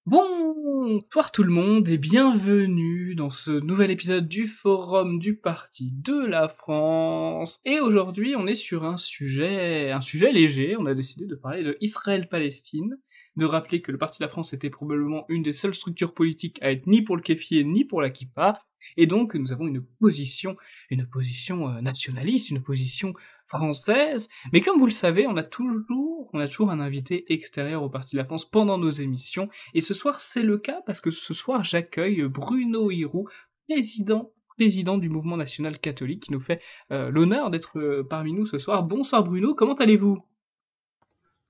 Bonsoir tout le monde et bienvenue dans ce nouvel épisode du Forum du Parti de la France. Et aujourd'hui, on est sur un sujet léger. On a décidé de parler de Israël-Palestine, de rappeler que le Parti de la France était probablement une des seules structures politiques à être ni pour le kéfier ni pour la kippa. Et donc, nous avons une position nationaliste, une position française. Mais comme vous le savez, on a toujours un invité extérieur au Parti de la France pendant nos émissions. Et ce soir, c'est le cas parce que ce soir, j'accueille Bruno Hirou, président du mouvement national catholique, qui nous fait l'honneur d'être parmi nous ce soir. Bonsoir Bruno, comment allez-vous?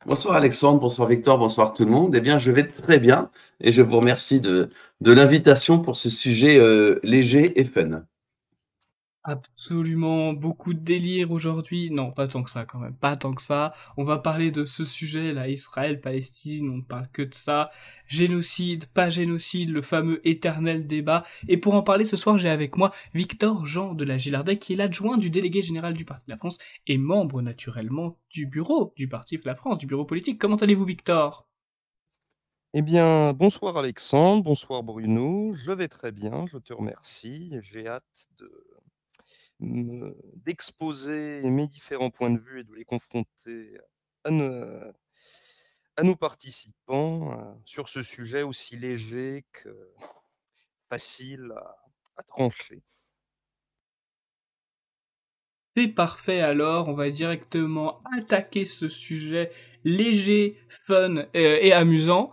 Bonsoir Alexandre, bonsoir Victor, bonsoir tout le monde. Eh bien, je vais très bien et je vous remercie de l'invitation pour ce sujet léger et fun. Absolument, beaucoup de délire aujourd'hui. Non, pas tant que ça quand même, pas tant que ça. On va parler de ce sujet là, Israël, Palestine, on ne parle que de ça. Génocide, pas génocide, le fameux éternel débat. Et pour en parler ce soir, j'ai avec moi Victor Jean de la Gillardet, qui est l'adjoint du délégué général du Parti de la France et membre naturellement du bureau du Parti de la France, du bureau politique. Comment allez-vous Victor? Eh bien, bonsoir Alexandre, bonsoir Bruno, je vais très bien, je te remercie. J'ai hâte d'exposer mes différents points de vue et de les confronter à nos, à nos participants sur ce sujet aussi léger que facile à trancher. C'est parfait alors, on va directement attaquer ce sujet léger, fun et amusant.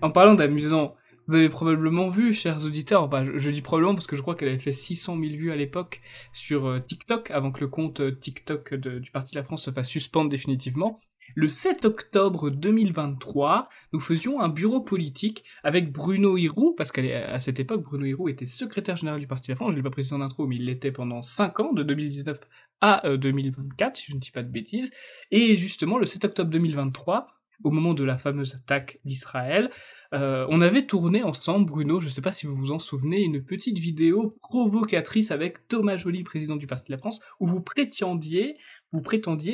En parlant d'amusant, vous avez probablement vu, chers auditeurs, bah, je dis probablement parce que je crois qu'elle avait fait 600 000 vues à l'époque sur TikTok, avant que le compte TikTok du Parti de la France se fasse suspendre définitivement. Le 7 octobre 2023, nous faisions un bureau politique avec Bruno Hirou, parce qu'à cette époque, Bruno Hirou était secrétaire général du Parti de la France, je ne l'ai pas précisé en intro, mais il l'était pendant 5 ans, de 2019 à 2024, si je ne dis pas de bêtises. Et justement, le 7 octobre 2023, au moment de la fameuse attaque d'Israël, on avait tourné ensemble, Bruno, je ne sais pas si vous vous en souvenez, une petite vidéo provocatrice avec Thomas Joly, président du Parti de la France, où vous prétendiez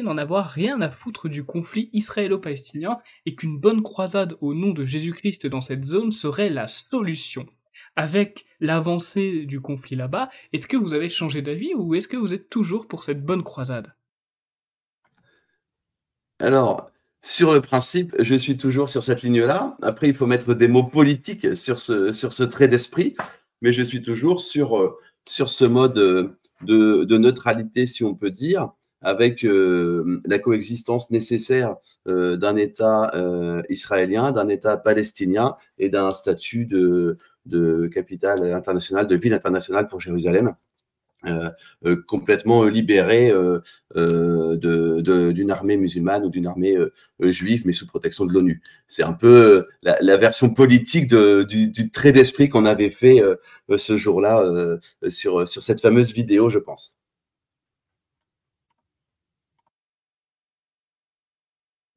n'en avoir rien à foutre du conflit israélo-palestinien et qu'une bonne croisade au nom de Jésus-Christ dans cette zone serait la solution. Avec l'avancée du conflit là-bas, est-ce que vous avez changé d'avis ou est-ce que vous êtes toujours pour cette bonne croisade? Alors, sur le principe, je suis toujours sur cette ligne-là. Après, il faut mettre des mots politiques sur ce trait d'esprit, mais je suis toujours sur ce mode de neutralité, si on peut dire, avec la coexistence nécessaire d'un État israélien, d'un État palestinien et d'un statut de capitale internationale, de ville internationale pour Jérusalem. Complètement libéré d'une armée musulmane ou d'une armée juive, mais sous protection de l'ONU. C'est un peu la version politique du trait d'esprit qu'on avait fait ce jour-là sur cette fameuse vidéo, je pense.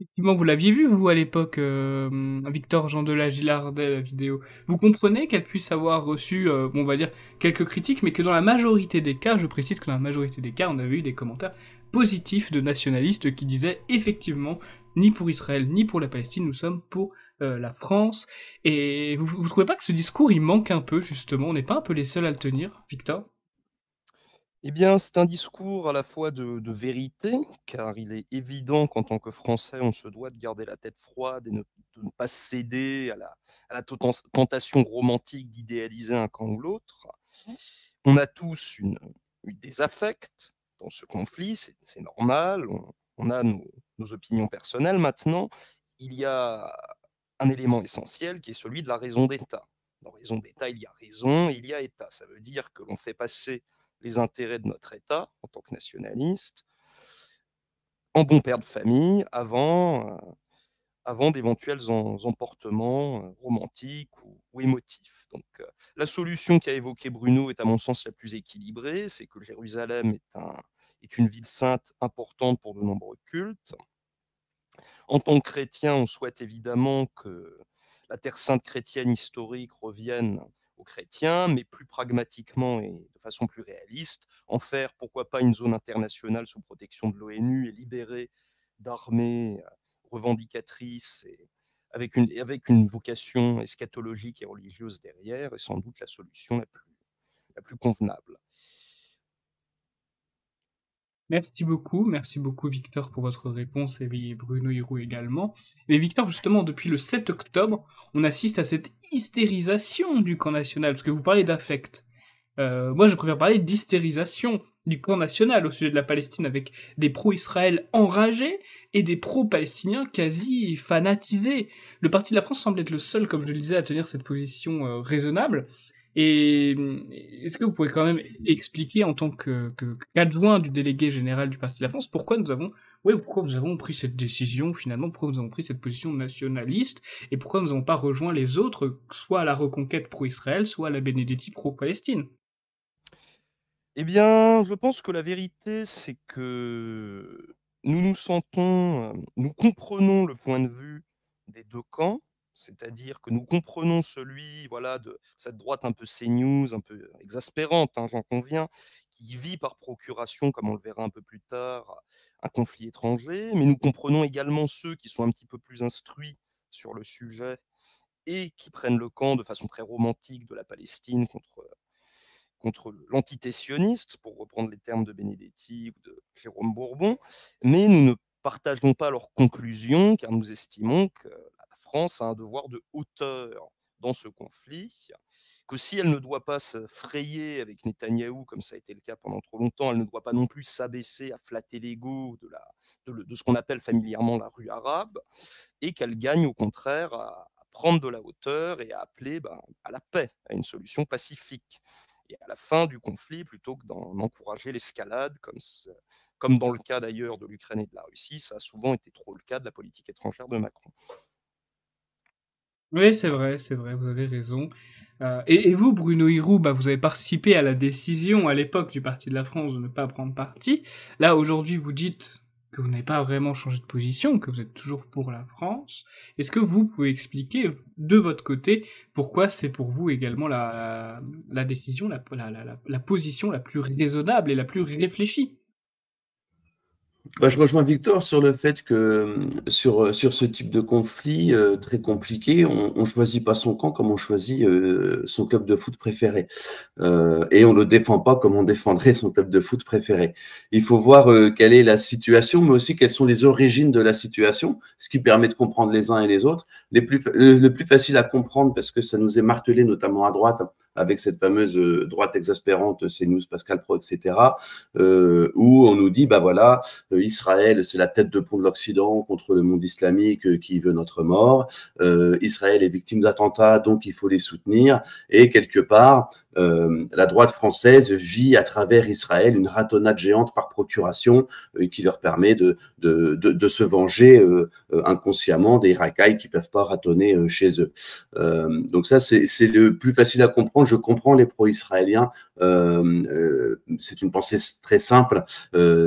Effectivement, vous l'aviez vu, vous, à l'époque, Victor Jean de la Gillardet, la vidéo. Vous comprenez qu'elle puisse avoir reçu, bon, on va dire, quelques critiques, mais que dans la majorité des cas, je précise que dans la majorité des cas, on avait eu des commentaires positifs de nationalistes qui disaient, effectivement, ni pour Israël, ni pour la Palestine, nous sommes pour la France. Et vous trouvez pas que ce discours, il manque un peu, justement? On n'est pas un peu les seuls à le tenir, Victor? Eh bien, c'est un discours à la fois de vérité, car il est évident qu'en tant que Français, on se doit de garder la tête froide et de ne pas céder à la tentation romantique d'idéaliser un camp ou l'autre. On a tous eu des affects dans ce conflit, c'est normal, on a nos opinions personnelles maintenant. Il y a un élément essentiel qui est celui de la raison d'État. Dans raison d'État, il y a raison et il y a État. Ça veut dire que l'on fait passer les intérêts de notre État en tant que nationaliste en bon père de famille avant d'éventuels emportements romantiques ou émotifs. Donc, la solution qu'a évoquée Bruno est à mon sens la plus équilibrée, c'est que Jérusalem est une ville sainte importante pour de nombreux cultes. En tant que chrétien, on souhaite évidemment que la terre sainte chrétienne historique revienne aux chrétiens, mais plus pragmatiquement et de façon plus réaliste, en faire pourquoi pas une zone internationale sous protection de l'ONU et libérée d'armées revendicatrices et avec une vocation eschatologique et religieuse derrière, est sans doute la solution la plus convenable. Merci beaucoup Victor pour votre réponse et Bruno Hiro également. Mais Victor, justement, depuis le 7 octobre, on assiste à cette hystérisation du camp national, parce que vous parlez d'affect. Moi, je préfère parler d'hystérisation du camp national au sujet de la Palestine, avec des pro-Israël enragés et des pro-palestiniens quasi fanatisés. Le Parti de la France semble être le seul, comme je le disais, à tenir cette position raisonnable. Et est-ce que vous pourriez quand même expliquer, en tant qu'adjoint du délégué général du Parti de la France, pourquoi nous avons pris cette décision finalement, pourquoi nous avons pris cette position nationaliste, et pourquoi nous n'avons pas rejoint les autres, soit à la reconquête pro-Israël, soit à la Benedetti pro-Palestine? Eh bien, je pense que la vérité, c'est que nous comprenons le point de vue des deux camps, c'est-à-dire que nous comprenons celui, voilà, de cette droite un peu CNews, un peu exaspérante, hein, j'en conviens, qui vit par procuration, comme on le verra un peu plus tard, un conflit étranger, mais nous comprenons également ceux qui sont un petit peu plus instruits sur le sujet et qui prennent le camp de façon très romantique de la Palestine contre l'antité-sioniste, pour reprendre les termes de Benedetti ou de Jérôme Bourbon, mais nous ne partageons pas leurs conclusions, car nous estimons que la France a un devoir de hauteur dans ce conflit, que si elle ne doit pas se frayer avec Netanyahou, comme ça a été le cas pendant trop longtemps, elle ne doit pas non plus s'abaisser à flatter l'ego de ce qu'on appelle familièrement la rue arabe, et qu'elle gagne au contraire à prendre de la hauteur et à appeler à la paix, à une solution pacifique et à la fin du conflit, plutôt que d'en encourager l'escalade, comme dans le cas d'ailleurs de l'Ukraine et de la Russie, ça a souvent été trop le cas de la politique étrangère de Macron. Oui, c'est vrai, vous avez raison. Et vous, Bruno Hiro, vous avez participé à la décision à l'époque du Parti de la France de ne pas prendre parti. Là, aujourd'hui, vous dites que vous n'avez pas vraiment changé de position, que vous êtes toujours pour la France. Est-ce que vous pouvez expliquer, de votre côté, pourquoi c'est pour vous également la décision, la position la plus raisonnable et la plus réfléchie? Je rejoins Victor sur le fait que sur ce type de conflit très compliqué, on choisit pas son camp comme on choisit son club de foot préféré. Et on le défend pas comme on défendrait son club de foot préféré. Il faut voir quelle est la situation, mais aussi quelles sont les origines de la situation, ce qui permet de comprendre les uns et les autres. Le plus facile à comprendre, parce que ça nous est martelé notamment à droite, avec cette fameuse droite exaspérante, CNews, Pascal Pro, etc., où on nous dit, voilà, Israël, c'est la tête de pont de l'Occident contre le monde islamique qui veut notre mort. Israël est victime d'attentats, donc il faut les soutenir. Et quelque part, la droite française vit à travers Israël une ratonnade géante par procuration qui leur permet de se venger inconsciemment des racailles qui peuvent pas ratonner chez eux. Donc ça, c'est le plus facile à comprendre. Je comprends les pro-israéliens. C'est une pensée très simple,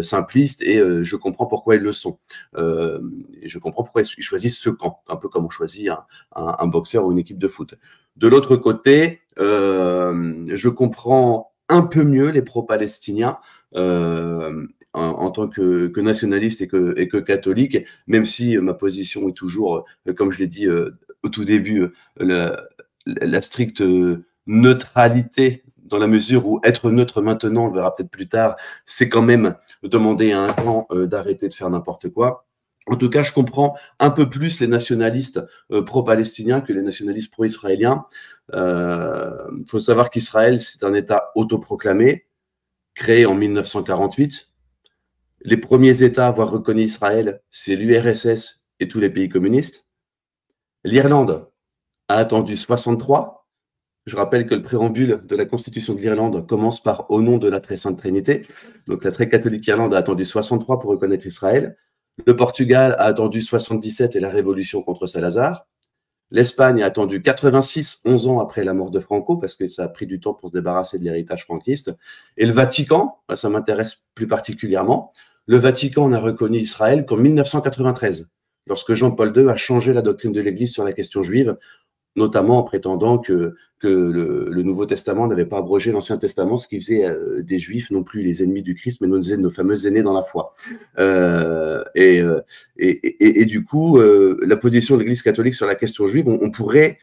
simpliste, et je comprends pourquoi ils le sont. Et je comprends pourquoi ils choisissent ce camp, un peu comme on choisit un boxeur ou une équipe de foot. De l'autre côté, je comprends un peu mieux les pro-palestiniens en tant que nationaliste et que catholique, même si ma position est toujours, comme je l'ai dit au tout début, la stricte neutralité, dans la mesure où être neutre maintenant, on le verra peut-être plus tard, c'est quand même demander à un camp d'arrêter de faire n'importe quoi. En tout cas, je comprends un peu plus les nationalistes pro-palestiniens que les nationalistes pro-israéliens. Faut savoir qu'Israël, c'est un État autoproclamé, créé en 1948. Les premiers États à avoir reconnu Israël, c'est l'URSS et tous les pays communistes. L'Irlande a attendu 63. Je rappelle que le préambule de la Constitution de l'Irlande commence par « Au nom de la très sainte Trinité ». Donc la très catholique Irlande a attendu 63 pour reconnaître Israël. Le Portugal a attendu 77 et la révolution contre Salazar. L'Espagne a attendu 86, 11 ans après la mort de Franco, parce que ça a pris du temps pour se débarrasser de l'héritage franquiste. Et le Vatican, ça m'intéresse plus particulièrement, le Vatican n'a reconnu Israël qu'en 1993, lorsque Jean-Paul II a changé la doctrine de l'Église sur la question juive. notamment en prétendant que le Nouveau Testament n'avait pas abrogé l'Ancien Testament, ce qui faisait des Juifs non plus les ennemis du Christ, mais nos fameux aînés dans la foi. Et du coup, la position de l'Église catholique sur la question juive, on pourrait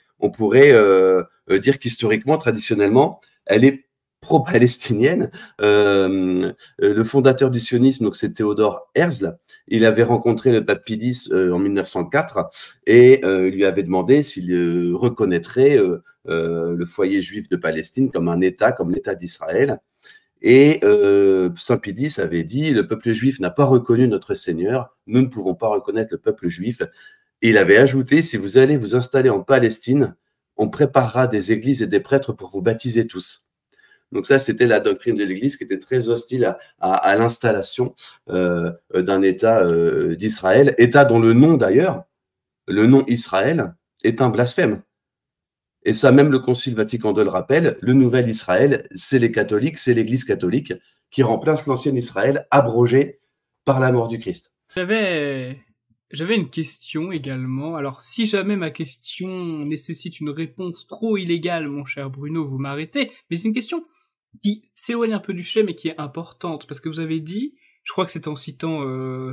dire qu'historiquement, traditionnellement, elle est pro-palestinienne. Le fondateur du sionisme, donc c'est Théodore Herzl, il avait rencontré le pape Pie X en 1904 et il lui avait demandé s'il reconnaîtrait le foyer juif de Palestine comme un État, comme l'État d'Israël. Et Saint Pie X avait dit, le peuple juif n'a pas reconnu notre Seigneur, nous ne pouvons pas reconnaître le peuple juif. Et il avait ajouté, si vous allez vous installer en Palestine, on préparera des églises et des prêtres pour vous baptiser tous. Donc ça, c'était la doctrine de l'Église qui était très hostile à l'installation d'un État d'Israël, État dont le nom d'ailleurs, le nom Israël, est un blasphème. Et ça, même le Concile Vatican II le rappelle, le nouvel Israël, c'est les catholiques, c'est l'Église catholique qui remplace l'ancien Israël abrogé par la mort du Christ. J'avais une question également. Alors, si jamais ma question nécessite une réponse trop illégale, mon cher Bruno, vous m'arrêtez. Mais c'est une question qui s'éloigne un peu du sujet, mais qui est importante. Parce que vous avez dit, je crois que c'était en citant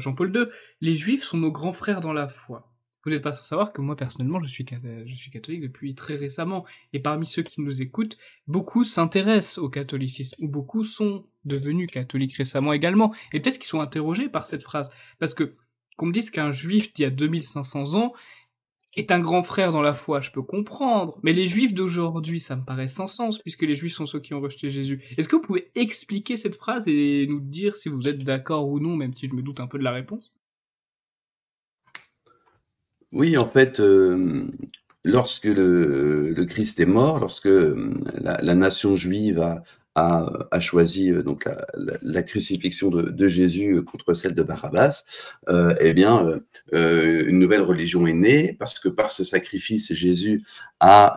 Jean-Paul II, les Juifs sont nos grands frères dans la foi. Vous n'êtes pas sans savoir que moi, personnellement, je suis catholique depuis très récemment. Et parmi ceux qui nous écoutent, beaucoup s'intéressent au catholicisme, ou beaucoup sont devenus catholiques récemment également. Et peut-être qu'ils sont interrogés par cette phrase. Parce que qu'on me dise qu'un juif d'il y a 2500 ans est un grand frère dans la foi, je peux comprendre. Mais les juifs d'aujourd'hui, ça me paraît sans sens, puisque les juifs sont ceux qui ont rejeté Jésus. Est-ce que vous pouvez expliquer cette phrase et nous dire si vous êtes d'accord ou non, même si je me doute un peu de la réponse? Oui, en fait, lorsque le Christ est mort, lorsque la nation juive a choisi donc la crucifixion de Jésus contre celle de Barabbas, eh bien, une nouvelle religion est née parce que par ce sacrifice, Jésus a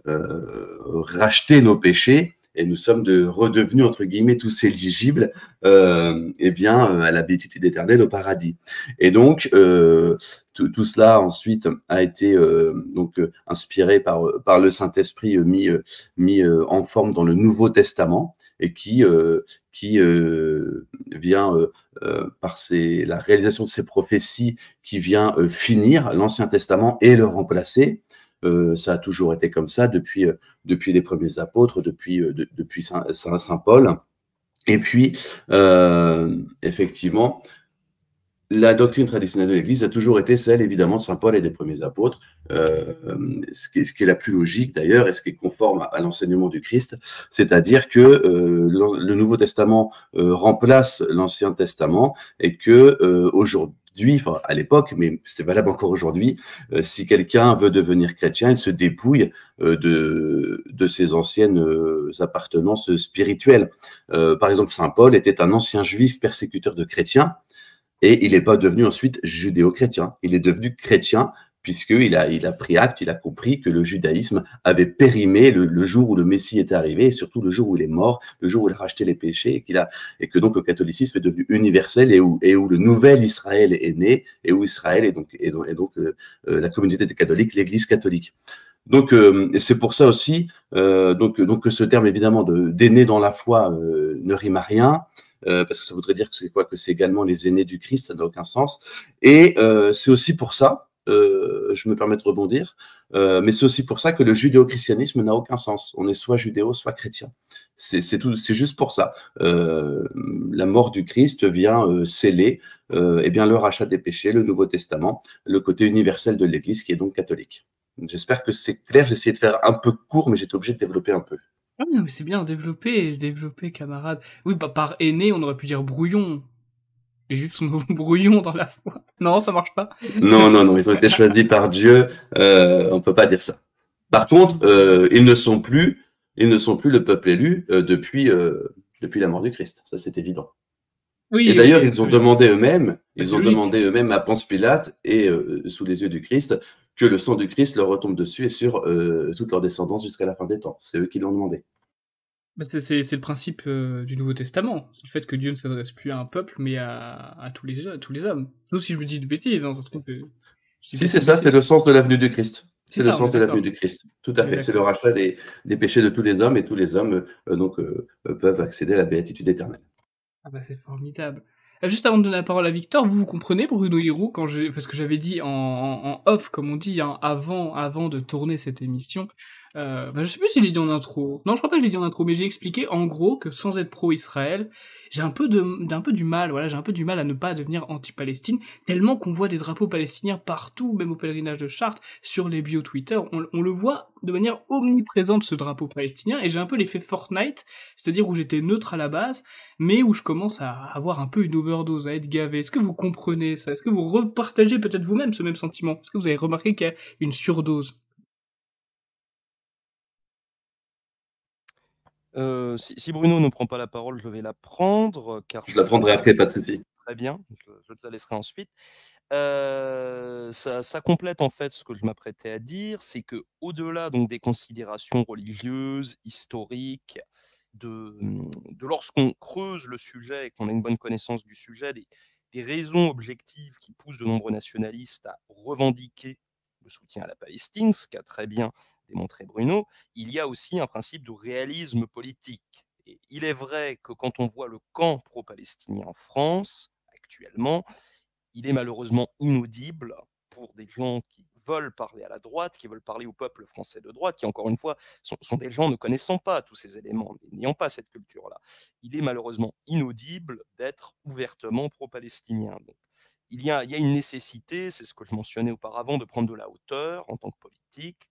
racheté nos péchés et nous sommes redevenus entre guillemets tous éligibles, eh bien, à la béatitude éternelle au paradis. Et donc tout cela ensuite a été donc inspiré par le Saint-Esprit, mis en forme dans le Nouveau Testament et qui vient par la réalisation de ces prophéties qui vient finir l'Ancien Testament et le remplacer. Ça a toujours été comme ça depuis les premiers apôtres, depuis Saint Paul. Et puis, effectivement, la doctrine traditionnelle de l'Église a toujours été celle, évidemment, de Saint Paul et des premiers apôtres, ce qui est la plus logique d'ailleurs, et ce qui est conforme à l'enseignement du Christ, c'est-à-dire que le Nouveau Testament remplace l'Ancien Testament, et que aujourd'hui, enfin à l'époque, mais c'est valable encore aujourd'hui, si quelqu'un veut devenir chrétien, il se dépouille de ses anciennes appartenances spirituelles. Par exemple, Saint Paul était un ancien juif persécuteur de chrétiens, et il n'est pas devenu ensuite judéo-chrétien. Il est devenu chrétien puisqu'il a pris acte, il a compris que le judaïsme avait périmé le jour où le Messie était arrivé, et surtout le jour où il est mort, le jour où il a racheté les péchés, et que donc le catholicisme est devenu universel, et où le nouvel Israël est né, et où Israël est donc la communauté des catholiques, l'Église catholique. Donc, et c'est pour ça aussi donc que ce terme évidemment d'aîné dans la foi ne rime à rien. Parce que ça voudrait dire que c'est quoi? Que c'est également les aînés du Christ, ça n'a aucun sens. Et c'est aussi pour ça, je me permets de rebondir, mais c'est aussi pour ça que le judéo-christianisme n'a aucun sens. On est soit judéo, soit chrétien. C'est tout, c'est juste pour ça. La mort du Christ vient sceller eh bien, le rachat des péchés, le Nouveau Testament, le côté universel de l'Église qui est donc catholique. J'espère que c'est clair. J'ai essayé de faire un peu court, mais j'étais obligé de développer un peu. Ah non, mais c'est bien, développé, camarade. Oui, bah, par aîné, on aurait pu dire brouillon. Les juifs sont nos brouillons dans la foi. Non, ça marche pas. Non, ils ont été choisis par Dieu. On peut pas dire ça. Par contre, ils ne sont plus le peuple élu depuis la mort du Christ. Ça, c'est évident. Oui, et d'ailleurs, oui, ils ont demandé eux-mêmes, logique. à Ponce Pilate et sous les yeux du Christ, que le sang du Christ leur retombe dessus et sur toute leur descendance jusqu'à la fin des temps. C'est eux qui l'ont demandé. Bah, c'est le principe du Nouveau Testament. C'est le fait que Dieu ne s'adresse plus à un peuple, mais à tous les hommes. Sauf si je me dis de bêtises, hein, ça se trouve. Si, c'est ça, c'est le sens de la venue du Christ. C'est le ça, on est sens de la venue d'accord. du Christ. Tout On à est fait. C'est le d'accord. rachat des péchés de tous les hommes et tous les hommes peuvent accéder à la béatitude éternelle. Ah bah, c'est formidable. Juste avant de donner la parole à Victor, vous comprenez Bruno Hiro quand j'ai parce que j'avais dit en off comme on dit, hein, avant de tourner cette émission, bah, je sais plus s'il l'ai dit en intro. Non, je crois pas que je l'ai dit en intro, mais j'ai expliqué en gros que sans être pro-Israël, j'ai un peu du mal, voilà, j'ai un peu du mal à ne pas devenir anti-Palestine, tellement qu'on voit des drapeaux palestiniens partout, même au pèlerinage de Chartres, sur les bios Twitter, on le voit de manière omniprésente ce drapeau palestinien, et j'ai un peu l'effet Fortnite, c'est-à-dire où j'étais neutre à la base, mais où je commence à avoir un peu une overdose, à être gavé. Est-ce que vous comprenez ça? Est-ce que vous repartagez peut-être vous-même ce même sentiment? Est-ce que vous avez remarqué qu'il y a une surdose? Si Bruno ne prend pas la parole, je vais la prendre, car Je la ça prendrai après, pas de souci. très bien, je te la laisserai ensuite. Ça complète en fait ce que je m'apprêtais à dire, c'est que au-delà donc des considérations religieuses, historiques, de lorsqu'on creuse le sujet et qu'on a une bonne connaissance du sujet, des raisons objectives qui poussent de nombreux nationalistes à revendiquer le soutien à la Palestine, ce qu'a très bien démontré Bruno, il y a aussi un principe de réalisme politique. Et il est vrai que quand on voit le camp pro-palestinien en France, actuellement, il est malheureusement inaudible pour des gens qui veulent parler à la droite, qui veulent parler au peuple français de droite, qui, encore une fois, sont des gens ne connaissant pas tous ces éléments, n'ayant pas cette culture-là. Il est malheureusement inaudible d'être ouvertement pro-palestinien. Donc, il y a une nécessité, c'est ce que je mentionnais auparavant, de prendre de la hauteur en tant que politique,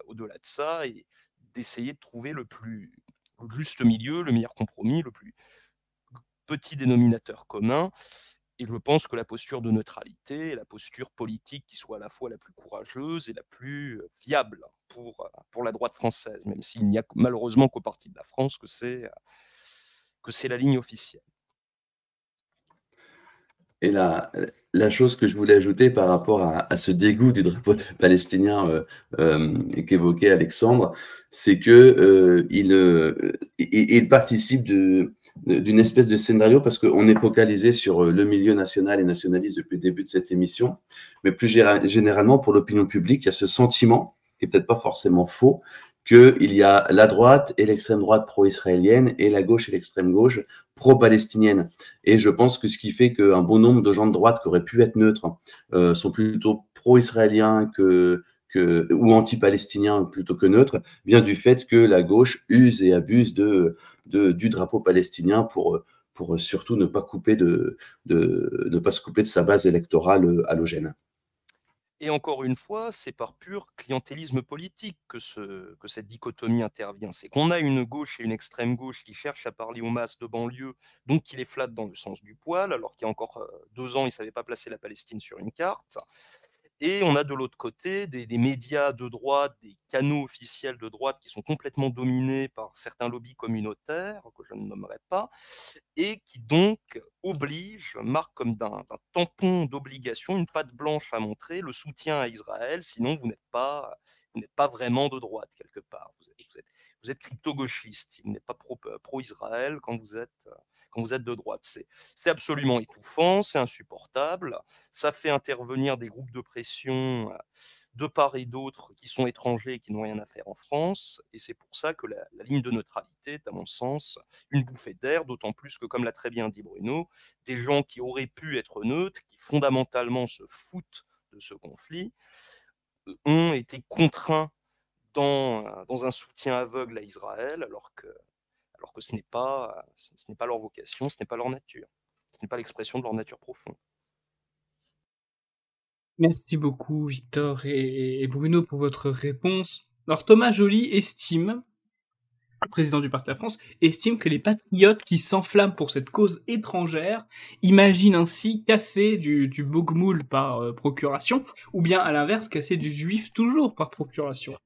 au-delà de ça, et d'essayer de trouver le juste milieu, le meilleur compromis, le plus petit dénominateur commun. Et je pense que la posture de neutralité est la posture politique qui soit à la fois la plus courageuse et la plus viable pour la droite française, même s'il n'y a malheureusement qu'au Parti de la France que c'est la ligne officielle. Et la chose que je voulais ajouter par rapport à ce dégoût du drapeau palestinien qu'évoquait Alexandre, c'est que il participe d'une espèce de scénario parce qu'on est focalisé sur le milieu national et nationaliste depuis le début de cette émission, mais plus généralement pour l'opinion publique, il y a ce sentiment, qui est peut-être pas forcément faux, qu'il y a la droite et l'extrême droite pro-israélienne et la gauche et l'extrême gauche pro-palestinienne. Et je pense que ce qui fait qu'un bon nombre de gens de droite qui auraient pu être neutres sont plutôt pro-israéliens ou anti-palestiniens plutôt que neutres, vient du fait que la gauche use et abuse du drapeau palestinien pour surtout ne pas ne pas se couper de sa base électorale halogène. Et encore une fois, c'est par pur clientélisme politique que cette dichotomie intervient. C'est qu'on a une gauche et une extrême gauche qui cherchent à parler aux masses de banlieue, donc qui les flattent dans le sens du poil, alors qu'il y a encore 2 ans, ils ne savaient pas placer la Palestine sur une carte. Et on a de l'autre côté des médias de droite, des canaux officiels de droite qui sont complètement dominés par certains lobbies communautaires, que je ne nommerai pas, et qui donc oblige, marque comme d'un tampon d'obligation, une patte blanche à montrer, le soutien à Israël, sinon vous n'êtes pas vraiment de droite quelque part. Vous êtes crypto-gauchiste si vous n'êtes pas pro-Israël quand vous êtes de droite. C'est absolument étouffant, c'est insupportable, ça fait intervenir des groupes de pression de part et d'autre qui sont étrangers et qui n'ont rien à faire en France, et c'est pour ça que la ligne de neutralité est, à mon sens, une bouffée d'air, d'autant plus que, comme l'a très bien dit Bruno, des gens qui auraient pu être neutres, qui fondamentalement se foutent de ce conflit, ont été contraints dans un soutien aveugle à Israël, alors que ce n'est pas leur vocation, ce n'est pas leur nature, ce n'est pas l'expression de leur nature profonde. Merci beaucoup, Victor et Bruno, pour votre réponse. Alors, Thomas Joly estime, le président du Parti de la France, estime que les patriotes qui s'enflamment pour cette cause étrangère imaginent ainsi casser du bogmoul par procuration, ou bien, à l'inverse, casser du juif toujours par procuration.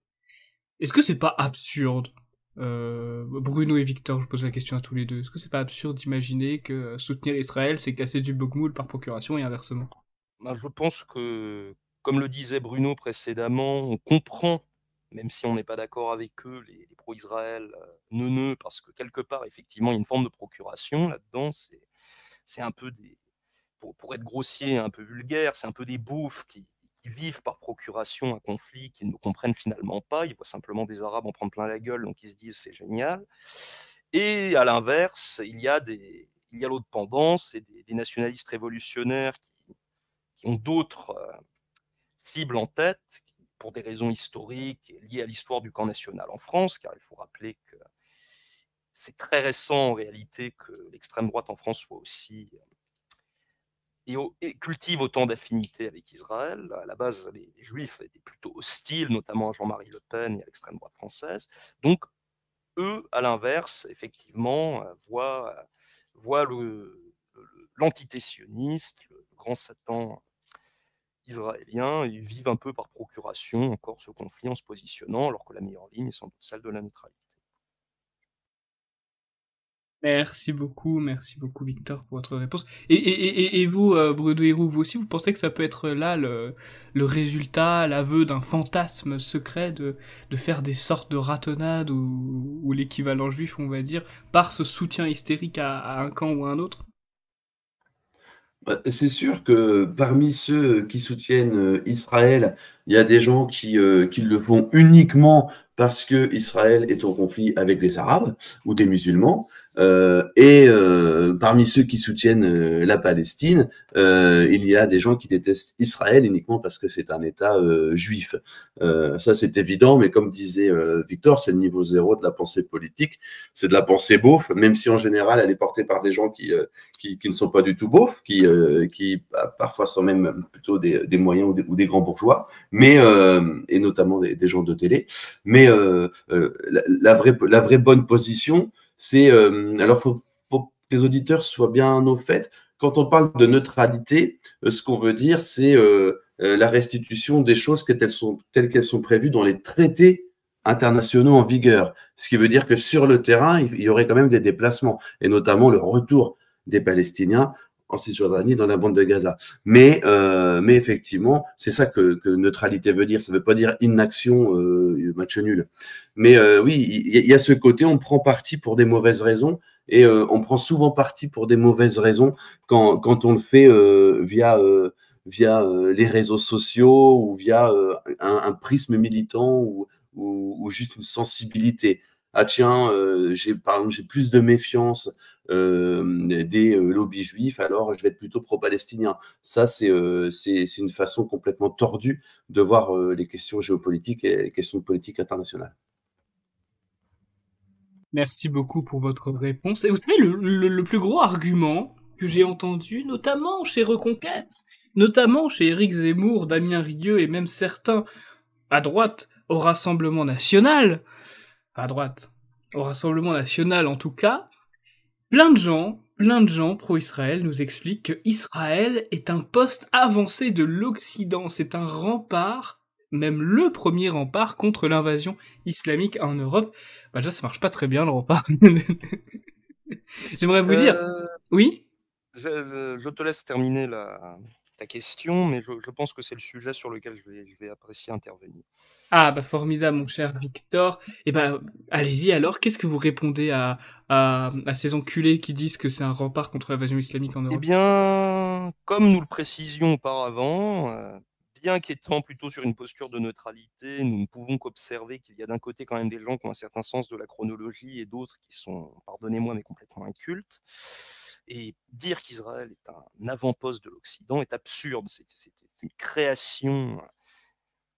Est-ce que c'est pas absurde Bruno et Victor, je pose la question à tous les deux. Est-ce que c'est pas absurde d'imaginer que soutenir Israël, c'est casser du bogmoul par procuration et inversement? Ben, je pense que, comme le disait Bruno précédemment, on comprend, même si on n'est pas d'accord avec eux, les pro-Israël neuneux, parce que quelque part, effectivement, il y a une forme de procuration là-dedans. C'est un peu pour être grossier, un peu vulgaire, c'est un peu des beaufs qui vivent par procuration un conflit qu'ils ne comprennent finalement pas. Ils voient simplement des Arabes en prendre plein la gueule, donc ils se disent c'est génial. Et à l'inverse, il y a l'autre pendant, c'est des nationalistes révolutionnaires qui ont d'autres cibles en tête, pour des raisons historiques liées à l'histoire du camp national en France, car il faut rappeler que c'est très récent en réalité que l'extrême droite en France soit aussi et cultive autant d'affinités avec Israël. À la base, les Juifs étaient plutôt hostiles, notamment à Jean-Marie Le Pen et à l'extrême droite française. Donc, eux, à l'inverse, effectivement, voient l'entité sioniste, le grand Satan israélien, et vivent un peu par procuration encore ce conflit en se positionnant, alors que la meilleure ligne est sans doute celle de la neutralité. Merci beaucoup Victor pour votre réponse. Et vous, Bredouillerou, vous aussi, vous pensez que ça peut être là le résultat, l'aveu d'un fantasme secret de faire des sortes de ratonnades ou l'équivalent juif, on va dire, par ce soutien hystérique à un camp ou à un autre? C'est sûr que parmi ceux qui soutiennent Israël, il y a des gens qui le font uniquement parce que Israël est en conflit avec des Arabes ou des musulmans. Parmi ceux qui soutiennent la Palestine, il y a des gens qui détestent Israël uniquement parce que c'est un État juif. Ça, c'est évident, mais comme disait Victor, c'est le niveau zéro de la pensée politique. C'est de la pensée beauf, même si en général, elle est portée par des gens qui ne sont pas du tout beaufs, qui parfois sont même plutôt des moyens ou des grands bourgeois, et notamment des gens de télé. Mais la vraie bonne position, c'est alors faut que les auditeurs soient bien au fait. Quand on parle de neutralité, ce qu'on veut dire, c'est la restitution des choses telles qu'elles sont prévues dans les traités internationaux en vigueur. Ce qui veut dire que sur le terrain, il y aurait quand même des déplacements, et notamment le retour des Palestiniens en Cisjordanie, dans la bande de Gaza. Mais effectivement, c'est ça que neutralité veut dire. Ça ne veut pas dire inaction, match nul. Mais oui, il y a ce côté, on prend parti pour des mauvaises raisons, et on prend souvent parti pour des mauvaises raisons quand on le fait via les réseaux sociaux ou via un prisme militant ou juste une sensibilité. Ah tiens, par exemple, j'ai plus de méfiance des lobbies juifs, alors je vais être plutôt pro-palestinien. Ça, c'est une façon complètement tordue de voir les questions géopolitiques et les questions de politique internationale. Merci beaucoup pour votre réponse. Et vous savez, le plus gros argument que j'ai entendu, notamment chez Reconquête, notamment chez Éric Zemmour, Damien Rieu et même certains à droite au Rassemblement National, à droite, au Rassemblement National en tout cas, plein de gens pro-Israël nous expliquent que Israël est un poste avancé de l'Occident, c'est un rempart, même le premier rempart contre l'invasion islamique en Europe. Bah déjà, ça marche pas très bien le rempart. J'aimerais vous dire, oui? Je te laisse terminer ta question, mais je pense que c'est le sujet sur lequel je vais apprécier intervenir. Ah bah formidable mon cher Victor. Et bah allez-y alors, qu'est-ce que vous répondez à ces enculés qui disent que c'est un rempart contre l'invasion islamique en Eh Europe? bien, comme nous le précisions auparavant, bien qu'étant plutôt sur une posture de neutralité, nous ne pouvons qu'observer qu'il y a d'un côté quand même des gens qui ont un certain sens de la chronologie et d'autres qui sont, pardonnez-moi, mais complètement incultes. Et dire qu'Israël est un avant-poste de l'Occident est absurde. C'est une création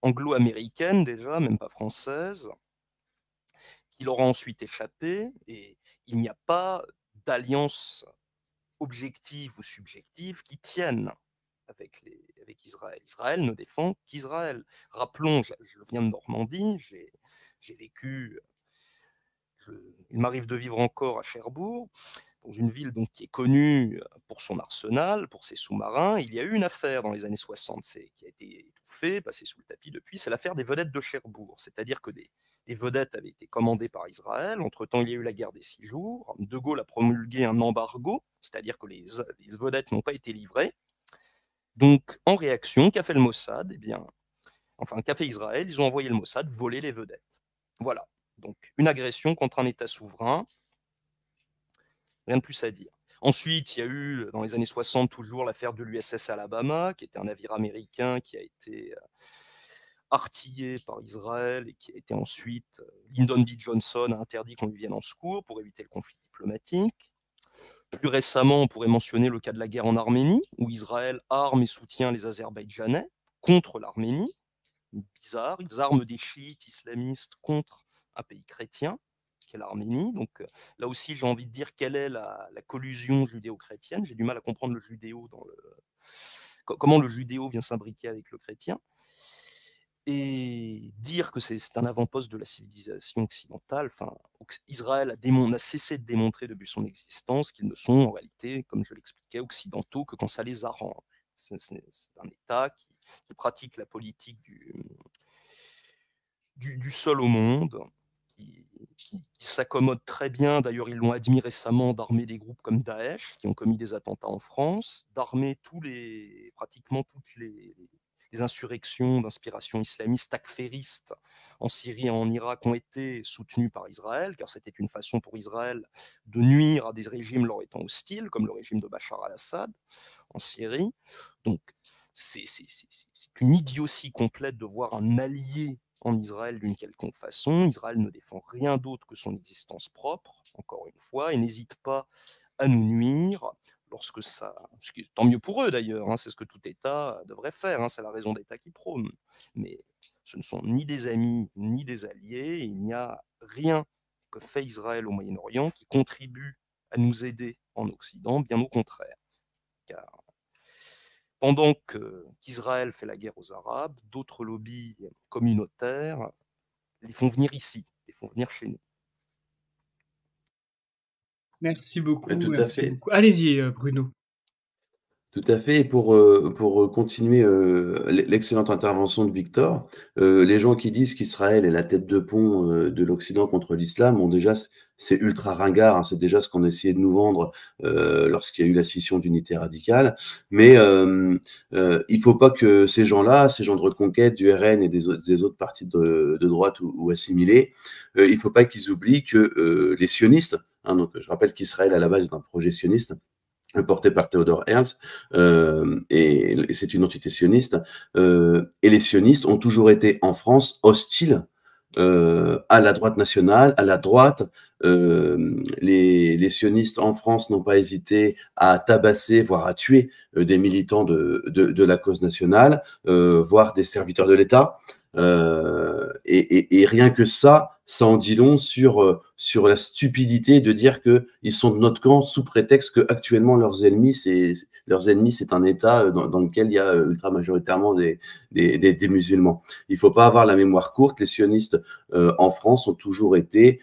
anglo-américaine déjà, même pas française, qui leur a ensuite échappé. Et il n'y a pas d'alliance objectives ou subjectives qui tiennent avec Israël. Israël ne défend qu'Israël. Rappelons, je viens de Normandie, j'ai vécu, il m'arrive de vivre encore à Cherbourg, dans une ville donc, qui est connue pour son arsenal, pour ses sous-marins. Il y a eu une affaire dans les années 60 qui a été étouffée, passée sous le tapis depuis, c'est l'affaire des vedettes de Cherbourg. C'est-à-dire que des vedettes avaient été commandées par Israël. Entre-temps, il y a eu la guerre des 6 jours. De Gaulle a promulgué un embargo, c'est-à-dire que les vedettes n'ont pas été livrées. Donc, en réaction, qu'a fait le Mossad? Eh bien, enfin, qu'a fait Israël? Ils ont envoyé le Mossad voler les vedettes. Voilà. Donc, une agression contre un État souverain. Rien de plus à dire. Ensuite, il y a eu, dans les années 60, toujours l'affaire de l'USS Alabama, qui était un navire américain qui a été artillé par Israël et qui a été ensuite, Lyndon B. Johnson a interdit qu'on lui vienne en secours pour éviter le conflit diplomatique. Plus récemment, on pourrait mentionner le cas de la guerre en Arménie, où Israël arme et soutient les Azerbaïdjanais contre l'Arménie. Bizarre, ils arment des chiites islamistes contre un pays chrétien, qui est l'Arménie. Donc là aussi, j'ai envie de dire quelle est la collusion judéo-chrétienne. J'ai du mal à comprendre le judéo comment le judéo vient s'imbriquer avec le chrétien. Et dire que c'est un avant-poste de la civilisation occidentale, enfin, Israël n'a cessé de démontrer depuis son existence qu'ils ne sont en réalité, comme je l'expliquais, occidentaux que quand ça les arrange. C'est un État qui pratique la politique du seul au monde, qui s'accommode très bien, d'ailleurs ils l'ont admis récemment, d'armer des groupes comme Daesh, qui ont commis des attentats en France, d'armer pratiquement toutes les insurrections d'inspiration islamiste, takfériste en Syrie et en Irak ont été soutenues par Israël, car c'était une façon pour Israël de nuire à des régimes leur étant hostiles, comme le régime de Bachar al-Assad en Syrie. Donc c'est une idiotie complète de voir un allié en Israël d'une quelconque façon. Israël ne défend rien d'autre que son existence propre, encore une fois, et n'hésite pas à nous nuire lorsque ça... Tant mieux pour eux d'ailleurs, hein, c'est ce que tout État devrait faire, hein, c'est la raison d'État qui prône. Mais ce ne sont ni des amis ni des alliés, et il n'y a rien que fait Israël au Moyen-Orient qui contribue à nous aider en Occident, bien au contraire. Car pendant qu'Israël fait la guerre aux Arabes, d'autres lobbies communautaires les font venir ici, les font venir chez nous. Merci beaucoup. Tout à fait. Allez-y, Bruno. Tout à fait. Et pour continuer l'excellente intervention de Victor, les gens qui disent qu'Israël est la tête de pont de l'Occident contre l'islam, c'est ultra ringard, hein, c'est déjà ce qu'on essayait de nous vendre lorsqu'il y a eu la scission d'unité radicale. Mais il faut pas que ces gens-là, ces gens de reconquête du RN et des autres partis de droite ou assimilés, il faut pas qu'ils oublient que les sionistes, hein, donc je rappelle qu'Israël à la base est un projet sioniste, porté par Theodor Herzl, et c'est une entité sioniste, et les sionistes ont toujours été en France hostiles à la droite nationale, à la droite. Les sionistes en France n'ont pas hésité à tabasser, voire à tuer des militants de la cause nationale, voire des serviteurs de l'État. Et rien que ça en dit long sur la stupidité de dire qu'ils sont de notre camp sous prétexte que actuellement leurs ennemis c'est un État dans lequel il y a ultra majoritairement des musulmans. Il faut pas avoir la mémoire courte. Les sionistes en France ont toujours été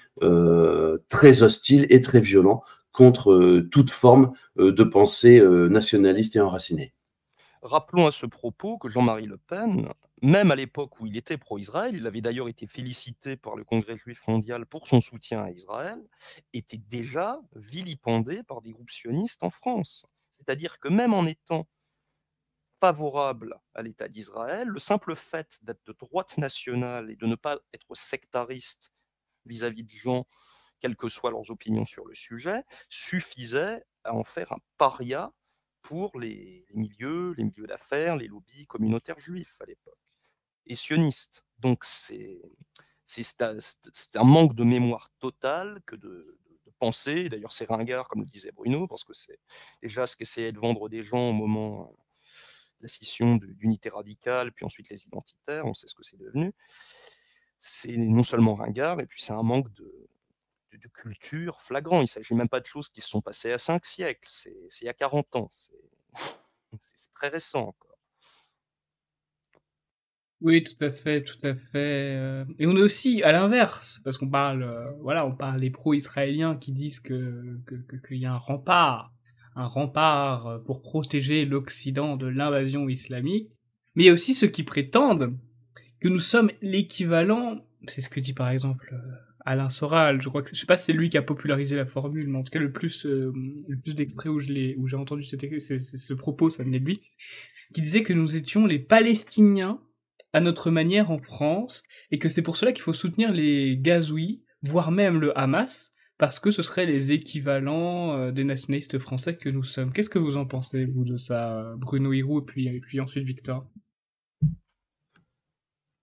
très hostiles et très violents contre toute forme de pensée nationaliste et enracinée. Rappelons à ce propos que Jean-Marie Le Pen, même à l'époque où il était pro-Israël, il avait d'ailleurs été félicité par le Congrès juif mondial pour son soutien à Israël, était déjà vilipendé par des groupes sionistes en France. C'est-à-dire que même en étant favorable à l'État d'Israël, le simple fait d'être de droite nationale et de ne pas être sectariste vis-à-vis de gens, quelles que soient leurs opinions sur le sujet, suffisait à en faire un paria pour les milieux d'affaires, les lobbies communautaires juifs à l'époque, et sionistes. Donc c'est un manque de mémoire totale que de penser, d'ailleurs c'est ringard comme le disait Bruno, parce que c'est déjà ce qu'essayaient de vendre des gens au moment de la scission d'unité radicale, puis ensuite les identitaires, on sait ce que c'est devenu. C'est non seulement ringard, et puis c'est un manque de culture flagrant. Il ne s'agit même pas de choses qui se sont passées à 5 siècles, c'est il y a 40 ans, c'est très récent encore. Oui, tout à fait, tout à fait. Et on est aussi à l'inverse, parce qu'on parle, on parle des pro-israéliens qui disent qu'il y a un rempart pour protéger l'Occident de l'invasion islamique. Mais il y a aussi ceux qui prétendent que nous sommes l'équivalent, c'est ce que dit par exemple Alain Soral, je sais pas si c'est lui qui a popularisé la formule, mais en tout cas le plus d'extraits où j'ai entendu ce propos, ça venait de lui, qui disait que nous étions les Palestiniens à notre manière en France, et que c'est pour cela qu'il faut soutenir les Gazouïs, voire même le Hamas, parce que ce seraient les équivalents des nationalistes français que nous sommes. Qu'est-ce que vous en pensez, vous, de ça, Bruno Hirou, et puis ensuite Victor?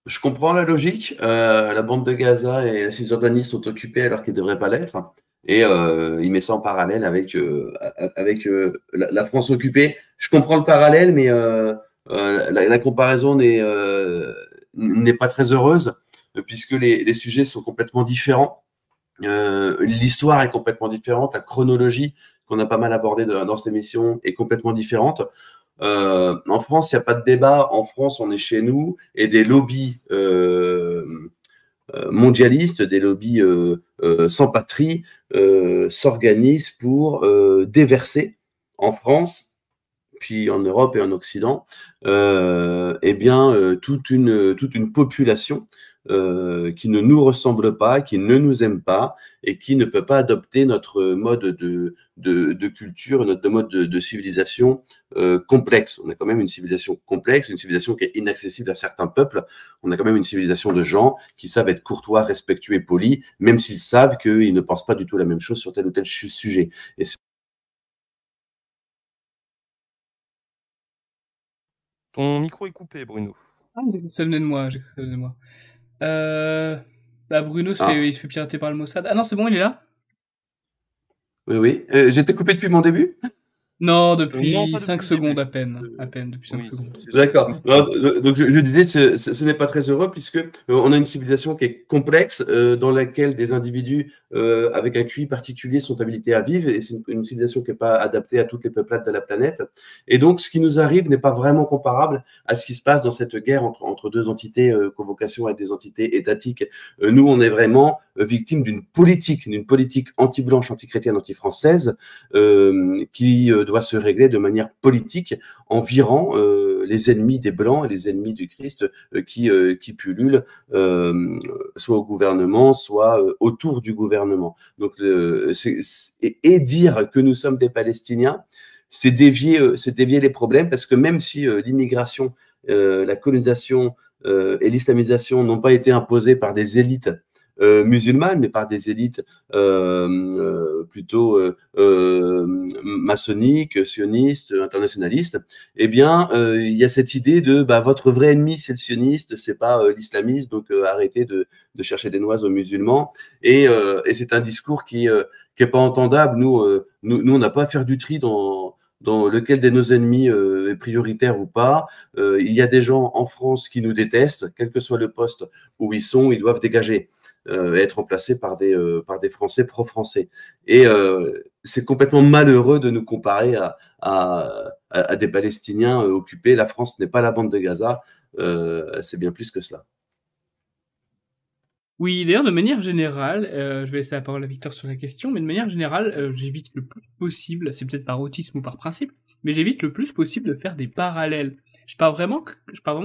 Je comprends la logique. La bande de Gaza et la Cisjordanie sont occupées alors qu'ils ne devraient pas l'être. Et il met ça en parallèle avec la France occupée. Je comprends le parallèle, mais la comparaison n'est pas très heureuse, puisque les sujets sont complètement différents. L'histoire est complètement différente. La chronologie, qu'on a pas mal abordée dans cette émission, est complètement différente. En France, il n'y a pas de débat. En France, on est chez nous et des lobbies mondialistes, des lobbies sans patrie s'organisent pour déverser en France, puis en Europe et en Occident, toute une population qui ne nous ressemble pas, qui ne nous aime pas et qui ne peut pas adopter notre mode de culture, notre mode de civilisation complexe. On a quand même une civilisation complexe, une civilisation qui est inaccessible à certains peuples. On a quand même une civilisation de gens qui savent être courtois, respectueux et polis, même s'ils savent qu'ils ne pensent pas du tout la même chose sur tel ou tel sujet. Et Ton micro est coupé, Bruno. Ah, j'ai cru que ça venait de moi, j'ai cru que ça venait de moi. Euh... Bah, Bruno il se fait pirater par le Mossad. Ah non, c'est bon, il est là? oui, oui. J'étais coupé depuis mon début. Non, Non, depuis pas 5 depuis le secondes début. à peine, depuis 5 Oui, secondes. D'accord. Donc je disais, ce n'est pas très heureux puisque on a une civilisation qui est complexe, dans laquelle des individus avec un QI particulier sont habilités à vivre, et c'est une civilisation qui n'est pas adaptée à toutes les peuplades de la planète. Et donc, ce qui nous arrive n'est pas vraiment comparable à ce qui se passe dans cette guerre entre deux entités convocation à des entités étatiques. Nous, on est vraiment victime d'une politique anti-blanche, anti-chrétienne, anti-française, qui doit se régler de manière politique en virant les ennemis des Blancs et les ennemis du Christ qui pullulent soit au gouvernement, soit autour du gouvernement. Donc, et dire que nous sommes des Palestiniens, c'est dévier les problèmes, parce que même si l'immigration, la colonisation et l'islamisation n'ont pas été imposées par des élites musulmanes, mais par des élites plutôt maçonniques, sionistes, internationalistes, eh bien, il y a cette idée de votre vrai ennemi, c'est le sioniste, c'est pas l'islamiste, donc arrêtez de chercher des noises aux musulmans. Et c'est un discours qui est pas entendable. Nous, on n'a pas à faire du tri dans lequel de nos ennemis est prioritaire ou pas. Il y a des gens en France qui nous détestent, quel que soit le poste où ils sont, ils doivent dégager. Être remplacés par des Français pro-français. Et c'est complètement malheureux de nous comparer à des Palestiniens occupés. La France n'est pas la bande de Gaza, c'est bien plus que cela. Oui, d'ailleurs, de manière générale, je vais laisser la parole à Victor sur la question, mais de manière générale, j'évite le plus possible, c'est peut-être par autisme ou par principe, mais j'évite le plus possible de faire des parallèles. Je pars vraiment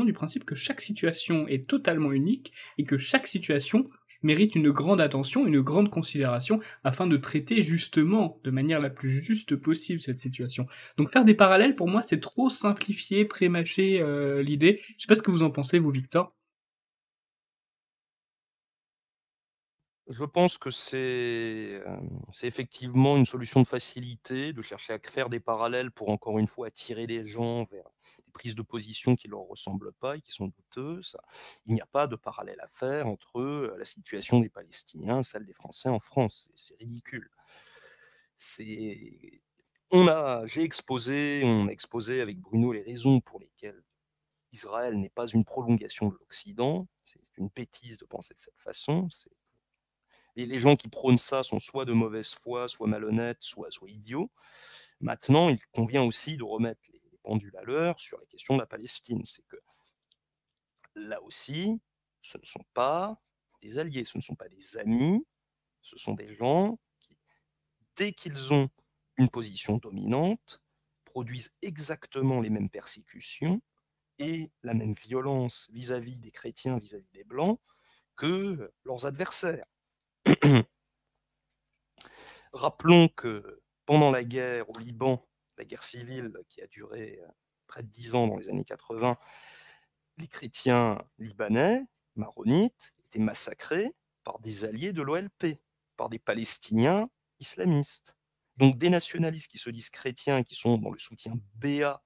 du principe que chaque situation est totalement unique et que chaque situation mérite une grande attention, une grande considération afin de traiter justement, de manière la plus juste possible, cette situation. Donc faire des parallèles, pour moi, c'est trop simplifier, prémâcher l'idée. Je sais pas ce que vous en pensez, vous, Victor. Je pense que c'est effectivement une solution de facilité de chercher à faire des parallèles pour, encore une fois, attirer les gens vers des prises de position qui ne leur ressemblent pas et qui sont douteuses. Il n'y a pas de parallèle à faire entre la situation des Palestiniens et celle des Français en France. C'est ridicule. C'est... On a exposé avec Bruno les raisons pour lesquelles Israël n'est pas une prolongation de l'Occident. C'est une bêtise de penser de cette façon. Les gens qui prônent ça sont soit de mauvaise foi, soit malhonnêtes, soit idiots. Maintenant, il convient aussi de remettre les pendules à l'heure sur la question de la Palestine. C'est que là aussi, ce ne sont pas des alliés, ce ne sont pas des amis, ce sont des gens qui, dès qu'ils ont une position dominante, produisent exactement les mêmes persécutions et la même violence vis-à-vis des chrétiens, vis-à-vis des blancs, que leurs adversaires. Rappelons que pendant la guerre au Liban, la guerre civile qui a duré près de 10 ans dans les années 80, les chrétiens libanais, maronites, étaient massacrés par des alliés de l'OLP, par des Palestiniens islamistes. Donc des nationalistes qui se disent chrétiens et qui sont dans le soutien béat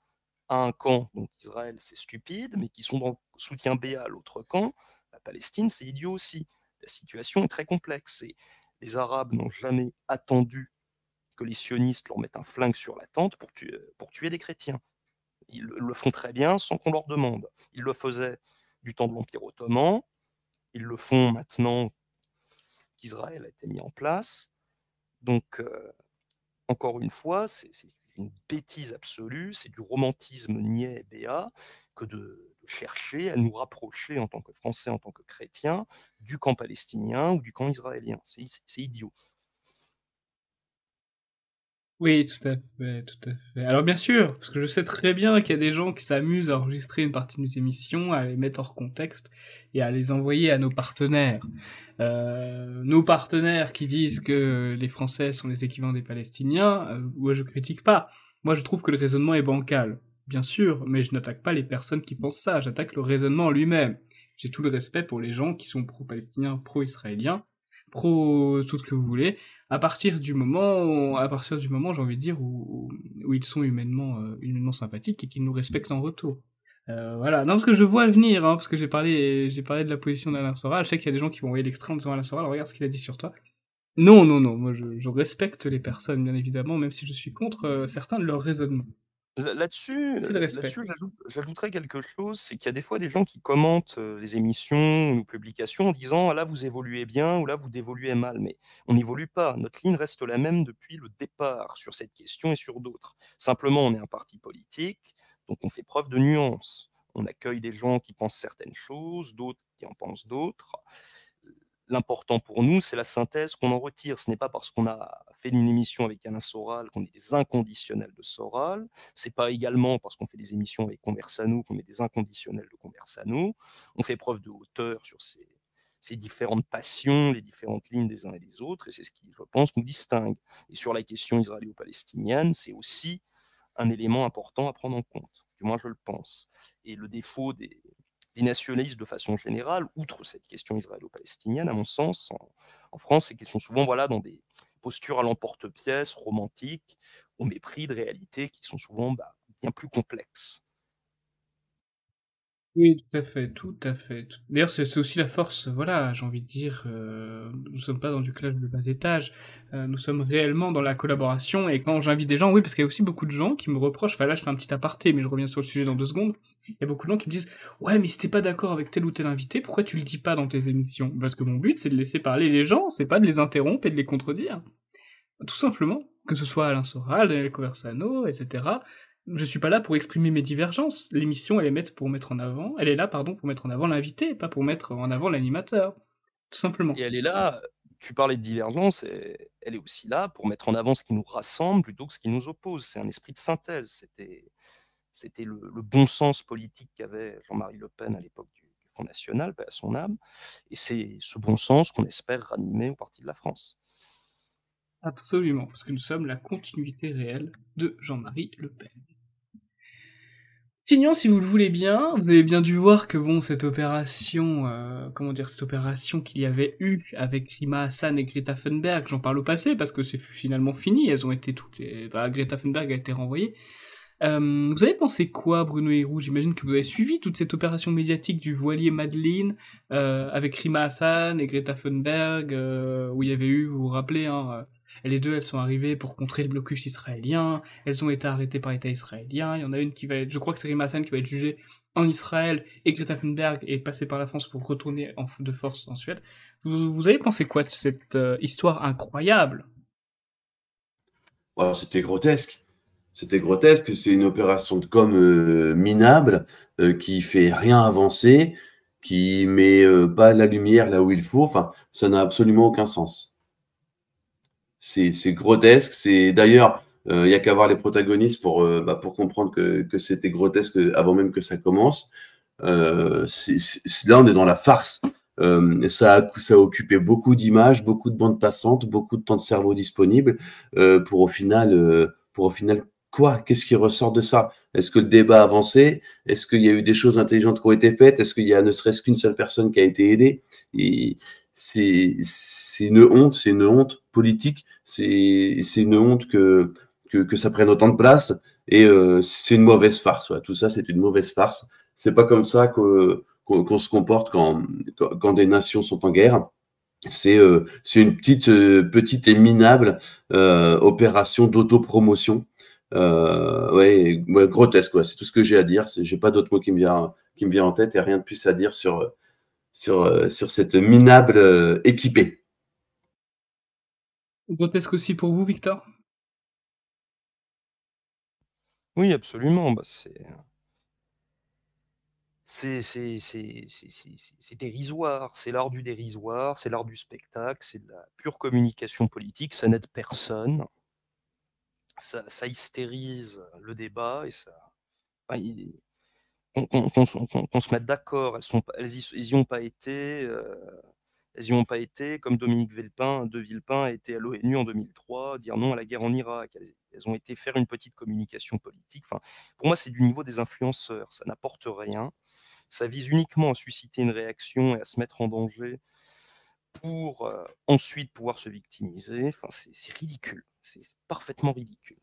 à un camp, donc Israël c'est stupide, mais qui sont dans le soutien béat à l'autre camp, la Palestine c'est idiot aussi. La situation est très complexe et les Arabes n'ont jamais attendu que les sionistes leur mettent un flingue sur la tente pour tuer des chrétiens. Ils le font très bien sans qu'on leur demande. Ils le faisaient du temps de l'Empire ottoman, ils le font maintenant qu'Israël a été mis en place. Donc, encore une fois, c'est une bêtise absolue, c'est du romantisme niais et béat que de chercher à nous rapprocher en tant que Français, en tant que chrétiens, du camp palestinien ou du camp israélien. C'est idiot. Oui, tout à fait, tout à fait. Alors bien sûr, parce que je sais très bien qu'il y a des gens qui s'amusent à enregistrer une partie de mes émissions, à les mettre hors contexte et à les envoyer à nos partenaires. Nos partenaires qui disent que les Français sont les équivalents des Palestiniens, moi je critique pas. Moi je trouve que le raisonnement est bancal, bien sûr, mais je n'attaque pas les personnes qui pensent ça, j'attaque le raisonnement en lui-même. J'ai tout le respect pour les gens qui sont pro-palestiniens, pro-israéliens, pro tout ce que vous voulez, à partir du moment, j'ai envie de dire, où ils sont humainement sympathiques et qu'ils nous respectent en retour. Voilà. Non, parce que je vois venir, hein, parce que j'ai parlé de la position d'Alain Soral. Je sais qu'il y a des gens qui vont envoyer l'extrême en disant Alain Soral, regarde ce qu'il a dit sur toi. Non, non, non. Moi, je respecte les personnes, bien évidemment, même si je suis contre certains de leurs raisonnements. Là-dessus, C'est le respect. j'ajouterais quelque chose, c'est qu'il y a des fois des gens qui commentent les émissions ou nos publications en disant ah, là vous évoluez bien ou là vous dévoluez mal, mais on n'évolue pas. Notre ligne reste la même depuis le départ sur cette question et sur d'autres. Simplement, on est un parti politique, donc on fait preuve de nuance. On accueille des gens qui pensent certaines choses, d'autres qui en pensent d'autres. L'important pour nous, c'est la synthèse qu'on en retire. Ce n'est pas parce qu'on a fait une émission avec Alain Soral qu'on est des inconditionnels de Soral. Ce n'est pas également parce qu'on fait des émissions avec Conversano qu'on est des inconditionnels de Conversano. On fait preuve de hauteur sur ces différentes passions, les différentes lignes des uns et des autres, et c'est ce qui, je pense, nous distingue. Et sur la question israélo-palestinienne, c'est aussi un élément important à prendre en compte. Du moins, je le pense. Et le défaut des nationalistes de façon générale, outre cette question israélo-palestinienne, à mon sens, en France, c'est qu'ils sont souvent dans des postures à l'emporte-pièce, romantiques, au mépris de réalités qui sont souvent bien plus complexes. Oui, tout à fait, tout à fait. D'ailleurs, c'est aussi la force, voilà, j'ai envie de dire, nous sommes pas dans du clash de bas étage, nous sommes réellement dans la collaboration, et quand j'invite des gens, oui, parce qu'il y a aussi beaucoup de gens qui me reprochent, enfin là, je fais un petit aparté, mais je reviens sur le sujet dans 2 secondes, il y a beaucoup de gens qui me disent, ouais, mais si t'es pas d'accord avec tel ou tel invité, pourquoi tu le dis pas dans tes émissions? Parce que mon but, c'est de laisser parler les gens, c'est pas de les interrompre et de les contredire. Tout simplement. Que ce soit Alain Soral, Daniel Conversano, etc. Je suis pas là pour exprimer mes divergences. L'émission, elle est là, pardon, pour mettre en avant l'invité, pas pour mettre en avant l'animateur. Tout simplement. Et elle est là, tu parlais de divergence, et elle est aussi là pour mettre en avant ce qui nous rassemble plutôt que ce qui nous oppose. C'est un esprit de synthèse. C'était le bon sens politique qu'avait Jean-Marie Le Pen à l'époque du Front National, paix à son âme. Et c'est ce bon sens qu'on espère ranimer au Parti de la France. Absolument, parce que nous sommes la continuité réelle de Jean-Marie Le Pen. Sinon, si vous le voulez bien, vous avez bien dû voir que bon, cette opération qu'il y avait eu avec Rima Hassan et Greta Thunberg, j'en parle au passé parce que c'est finalement fini, elles ont été Greta Thunberg a été renvoyée. Vous avez pensé quoi, Bruno Héroux? J'imagine que vous avez suivi toute cette opération médiatique du voilier Madeleine, avec Rima Hassan et Greta Thunberg, où il y avait eu, vous vous rappelez, hein, les deux, elles sont arrivées pour contrer le blocus israélien, elles ont été arrêtées par l'État israélien, il y en a une qui va être, je crois que c'est Rima Hassan qui va être jugée en Israël, et Greta Thunberg est passée par la France pour retourner de force en Suède. Vous avez pensé quoi de cette histoire incroyable? Wow, c'était grotesque. C'était grotesque, c'est une opération de com minable, qui fait rien avancer, qui met pas la lumière là où il faut, enfin, ça n'a absolument aucun sens. C'est grotesque, d'ailleurs, il n'y a qu'à voir les protagonistes pour comprendre que c'était grotesque avant même que ça commence. Là, on est dans la farce. Ça a occupé beaucoup d'images, beaucoup de bandes passantes, beaucoup de temps de cerveau disponible, pour au final quoi? Qu'est-ce qui ressort de ça? Est-ce que le débat a avancé? Est-ce qu'il y a eu des choses intelligentes qui ont été faites? Est-ce qu'il y a ne serait-ce qu'une seule personne qui a été aidée? Et c'est une honte politique. C'est une honte que ça prenne autant de place. Et c'est une mauvaise farce. Ouais. Tout ça, c'est une mauvaise farce. C'est pas comme ça qu'on se comporte quand des nations sont en guerre. C'est une petite et minable opération d'autopromotion. Ouais, grotesque, quoi. C'est tout ce que j'ai à dire. J'ai pas d'autre mot qui me vient en tête et rien de plus à dire sur cette minable équipée. Grotesque aussi pour vous, Victor? Oui, absolument. Bah, c'est dérisoire, c'est l'art du dérisoire, c'est l'art du spectacle, c'est de la pure communication politique, ça n'aide personne, ça hystérise le débat et ça. Enfin, qu'on se mette d'accord, elles y ont pas été, elles y ont pas été, comme Dominique de Villepin a été à l'ONU en 2003, dire non à la guerre en Irak. Elles ont été faire une petite communication politique. Enfin, pour moi, c'est du niveau des influenceurs, ça n'apporte rien. Ça vise uniquement à susciter une réaction et à se mettre en danger pour ensuite pouvoir se victimiser. Enfin, c'est ridicule, c'est parfaitement ridicule.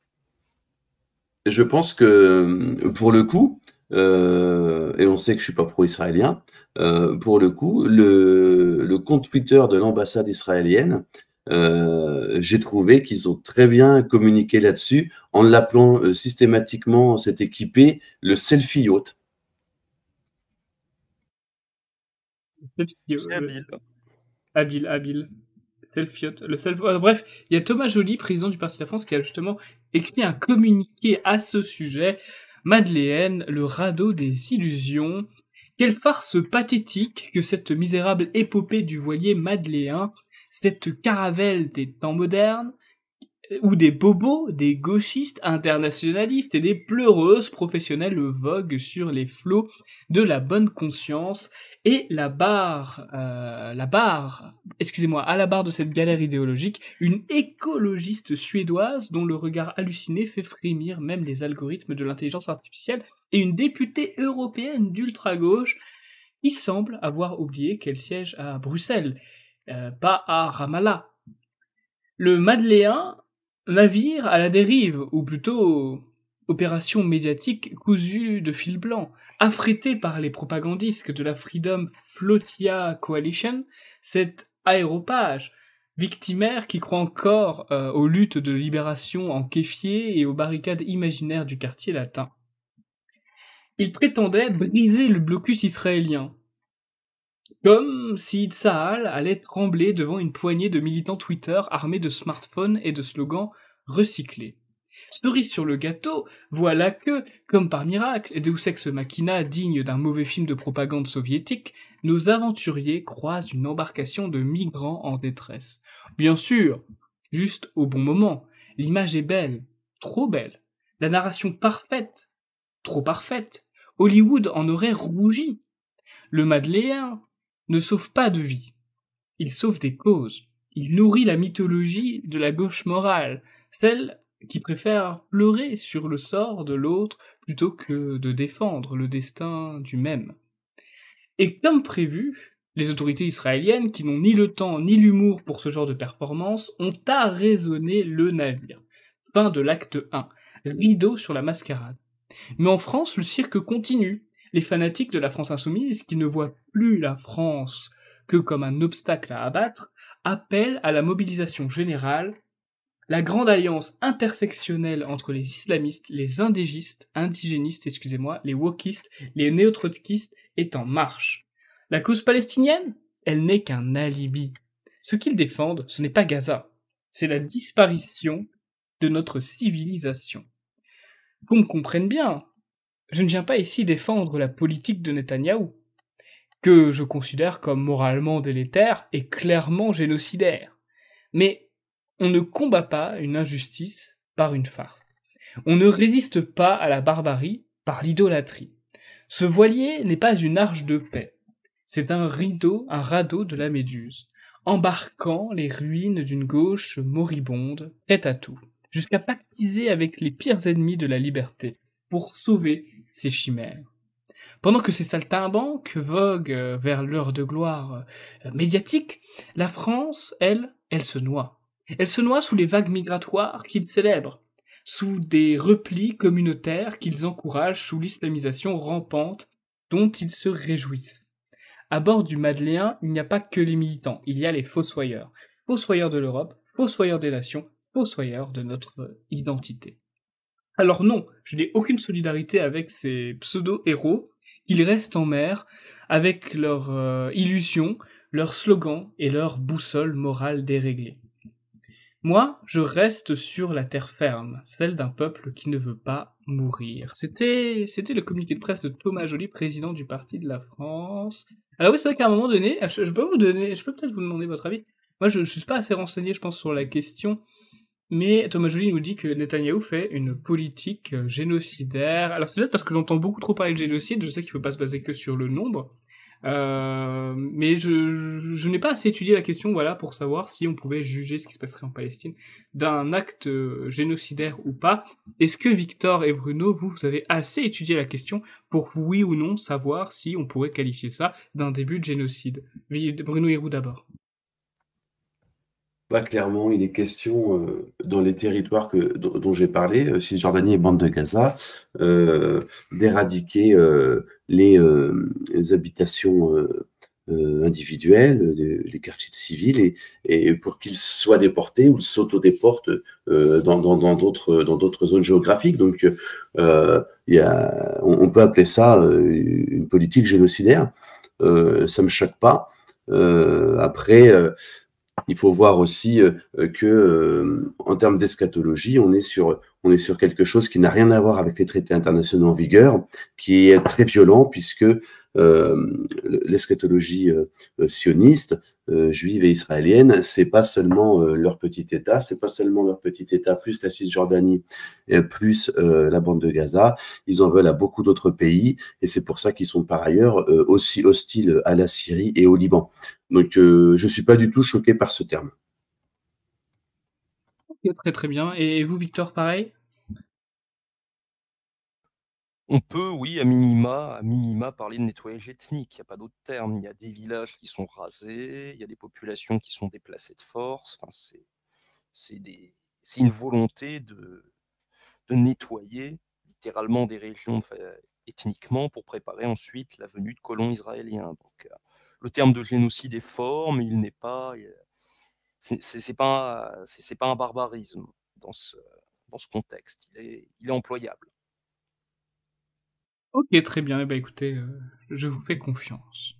Je pense que pour le coup, et on sait que je suis pas pro-israélien, pour le coup, le compte Twitter de l'ambassade israélienne, j'ai trouvé qu'ils ont très bien communiqué là-dessus en l'appelant systématiquement cet équipé le selfie yacht. C'est habile. Habile. Selfiote. Bref, il y a Thomas Joly, président du Parti de la France, qui a justement écrit un communiqué à ce sujet. Madeleine, le radeau des illusions. Quelle farce pathétique que cette misérable épopée du voilier madléen, cette caravelle des temps modernes, où des bobos, des gauchistes internationalistes et des pleureuses professionnelles voguent sur les flots de la bonne conscience et à la barre de cette galère idéologique, une écologiste suédoise dont le regard halluciné fait frémir même les algorithmes de l'intelligence artificielle et une députée européenne d'ultra-gauche qui semble avoir oublié qu'elle siège à Bruxelles, pas à Ramallah. Le Madléen, navire à la dérive, ou plutôt opération médiatique cousue de fil blanc, affrété par les propagandistes de la Freedom Flotilla Coalition, cet aéropage victimaire qui croit encore aux luttes de libération en kéfier et aux barricades imaginaires du quartier latin. Il prétendait briser le blocus israélien, comme si Tsahal allait trembler devant une poignée de militants Twitter armés de smartphones et de slogans recyclés. Cerise sur le gâteau, voilà que, comme par miracle, Deus Ex Machina digne d'un mauvais film de propagande soviétique, nos aventuriers croisent une embarcation de migrants en détresse. Bien sûr, juste au bon moment. L'image est belle, trop belle. La narration parfaite, trop parfaite. Hollywood en aurait rougi. Le Madléen ne sauve pas de vie. Il sauve des causes. Il nourrit la mythologie de la gauche morale, celle qui préfère pleurer sur le sort de l'autre plutôt que de défendre le destin du même. Et comme prévu, les autorités israéliennes, qui n'ont ni le temps ni l'humour pour ce genre de performance, ont arraisonné le navire. Fin de l'acte 1. Rideau sur la mascarade. Mais en France, le cirque continue. Les fanatiques de la France insoumise, qui ne voient plus la France que comme un obstacle à abattre, appellent à la mobilisation générale. La grande alliance intersectionnelle entre les islamistes, les indigénistes, les wokistes, les néo-trotskistes est en marche. La cause palestinienne, elle n'est qu'un alibi. Ce qu'ils défendent, ce n'est pas Gaza, c'est la disparition de notre civilisation. Qu'on me comprenne bien, je ne viens pas ici défendre la politique de Netanyahou, que je considère comme moralement délétère et clairement génocidaire. Mais on ne combat pas une injustice par une farce. On ne résiste pas à la barbarie par l'idolâtrie. Ce voilier n'est pas une arche de paix. C'est un radeau de la Méduse, embarquant les ruines d'une gauche moribonde, prête à tout, jusqu'à pactiser avec les pires ennemis de la liberté, pour sauver ces chimères. Pendant que ces saltimbanques voguent vers l'heure de gloire médiatique, la France, elle se noie. Elle se noie sous les vagues migratoires qu'ils célèbrent, sous des replis communautaires qu'ils encouragent, sous l'islamisation rampante dont ils se réjouissent. À bord du Madeleine, il n'y a pas que les militants, il y a les fossoyeurs. Fossoyeurs de l'Europe, fossoyeurs des nations, fossoyeurs de notre identité. Alors non, je n'ai aucune solidarité avec ces pseudo-héros. Ils restent en mer avec leurs illusions, leurs slogans et leur boussole morale déréglée. Moi, je reste sur la terre ferme, celle d'un peuple qui ne veut pas mourir. C'était le communiqué de presse de Thomas Joly, président du Parti de la France. Alors oui, c'est vrai qu'à un moment donné, je peux peut-être vous demander votre avis. Moi, je suis pas assez renseigné, je pense, sur la question. Mais Thomas Joly nous dit que Netanyahou fait une politique génocidaire. Alors c'est peut-être parce que l'on entend beaucoup trop parler de génocide, je sais qu'il ne faut pas se baser que sur le nombre, mais je n'ai pas assez étudié la question, voilà, pour savoir si on pouvait juger ce qui se passerait en Palestine d'un acte génocidaire ou pas. Est-ce que Victor et Bruno, vous avez assez étudié la question pour oui ou non savoir si on pourrait qualifier ça d'un début de génocide? Bruno Héroux d'abord. Bah, clairement, il est question dans les territoires dont j'ai parlé, Cisjordanie et bande de Gaza, d'éradiquer les habitations individuelles, les quartiers civils, et pour qu'ils soient déportés ou s'autodéportent dans d'autres zones géographiques. Donc, on peut appeler ça une politique génocidaire. Ça me choque pas. Après. Il faut voir aussi que, en termes d'eschatologie, on est sur quelque chose qui n'a rien à voir avec les traités internationaux en vigueur, qui est très violent puisque l'eschatologie sioniste, juive et israélienne, c'est pas seulement leur petit État, c'est pas seulement leur petit État plus la Cisjordanie, plus la bande de Gaza. Ils en veulent à beaucoup d'autres pays et c'est pour ça qu'ils sont par ailleurs aussi hostiles à la Syrie et au Liban. Donc, je suis pas du tout choqué par ce terme. Ok, très très bien. Et vous, Victor, pareil? On peut, oui, à minima parler de nettoyage ethnique. Il n'y a pas d'autre terme. Il y a des villages qui sont rasés, il y a des populations qui sont déplacées de force. Enfin, c'est des- c'est une volonté de nettoyer littéralement des régions ethniquement pour préparer ensuite la venue de colons israéliens. Donc, le terme de génocide est fort, mais il n'est pas, c'est pas un barbarisme dans ce contexte. Il est employable. Ok, très bien. Eh ben, écoutez, je vous fais confiance.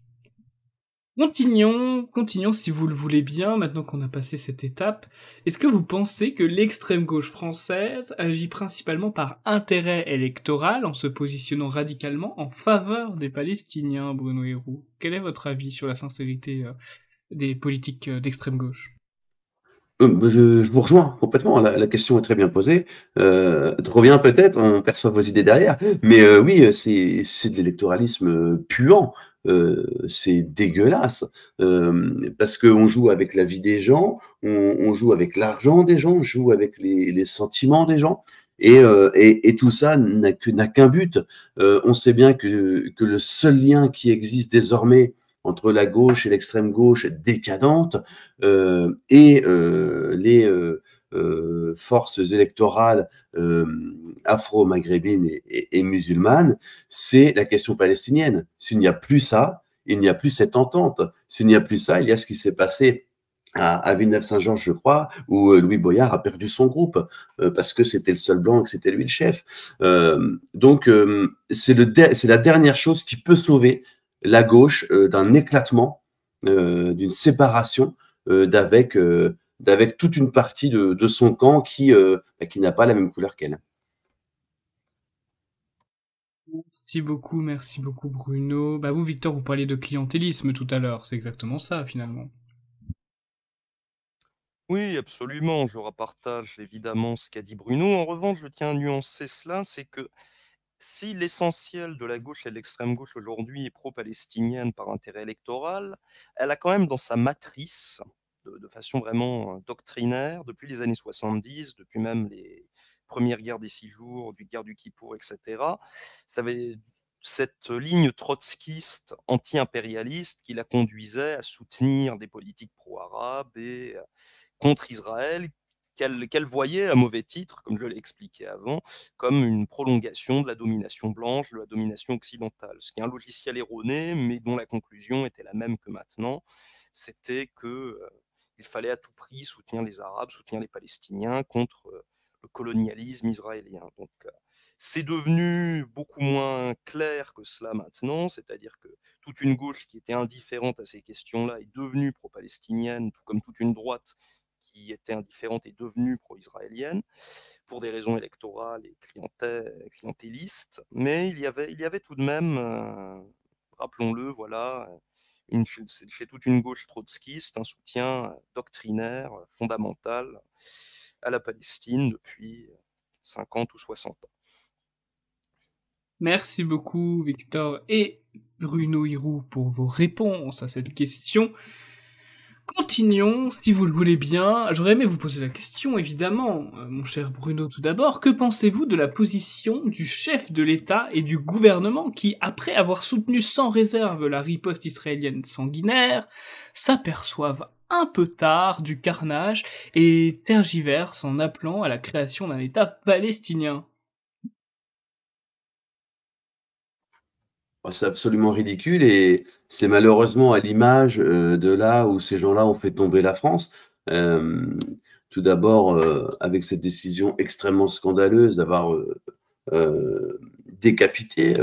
Continuons si vous le voulez bien, maintenant qu'on a passé cette étape. Est-ce que vous pensez que l'extrême gauche française agit principalement par intérêt électoral en se positionnant radicalement en faveur des Palestiniens, Bruno Héroux? Quel est votre avis sur la sincérité des politiques d'extrême gauche? Je vous rejoins complètement. La question est très bien posée. Trop bien peut-être, on perçoit vos idées derrière. Mais oui, c'est de l'électoralisme puant. C'est dégueulasse. Parce qu'on joue avec la vie des gens, on joue avec l'argent des gens, on joue avec les sentiments des gens. Et tout ça n'a qu'un but. On sait bien que le seul lien qui existe désormais entre la gauche et l'extrême gauche décadente et les forces électorales afro-maghrébines et musulmanes, c'est la question palestinienne. S'il n'y a plus ça, il n'y a plus cette entente. S'il n'y a plus ça, il y a ce qui s'est passé à Villeneuve-Saint-Georges, je crois, où Louis Boyard a perdu son groupe parce que c'était le seul blanc et que c'était lui le chef. Donc, c'est la dernière chose qui peut sauver la gauche d'un éclatement, d'une séparation d'avec toute une partie de son camp qui n'a pas la même couleur qu'elle. Merci beaucoup Bruno. Bah vous, Victor, vous parliez de clientélisme tout à l'heure, c'est exactement ça finalement. Oui, absolument. Je repartage évidemment ce qu'a dit Bruno. En revanche, je tiens à nuancer cela, c'est que si l'essentiel de la gauche et de l'extrême gauche aujourd'hui est pro-palestinienne par intérêt électoral, elle a quand même dans sa matrice, de façon vraiment doctrinaire, depuis les années 70, depuis même les première guerre des 6 jours, du guerre du Kippour, etc. Cette ligne trotskiste anti-impérialiste qui la conduisait à soutenir des politiques pro-arabes et contre Israël, qu'elle voyait à mauvais titre, comme je l'ai expliqué avant, comme une prolongation de la domination blanche, de la domination occidentale. Ce qui est un logiciel erroné, mais dont la conclusion était la même que maintenant, c'était qu'il fallait à tout prix soutenir les Arabes, soutenir les Palestiniens contre le colonialisme israélien. Donc, c'est devenu beaucoup moins clair que cela maintenant, c'est-à-dire que toute une gauche qui était indifférente à ces questions-là est devenue pro-palestinienne, tout comme toute une droite qui était indifférente est devenue pro-israélienne, pour des raisons électorales et clientélistes. Mais il y avait tout de même, rappelons-le, voilà, chez toute une gauche trotskiste, un soutien doctrinaire, fondamental à la Palestine depuis 50 ou 60 ans. Merci beaucoup, Victor et Bruno Hirou, pour vos réponses à cette question. Continuons, si vous le voulez bien. J'aurais aimé vous poser la question, évidemment, mon cher Bruno, tout d'abord. Que pensez-vous de la position du chef de l'État et du gouvernement qui, après avoir soutenu sans réserve la riposte israélienne sanguinaire, s'aperçoivent un peu tard du carnage et tergiversent en appelant à la création d'un État palestinien? C'est absolument ridicule et c'est malheureusement à l'image de là où ces gens-là ont fait tomber la France. Tout d'abord, avec cette décision extrêmement scandaleuse d'avoir décapité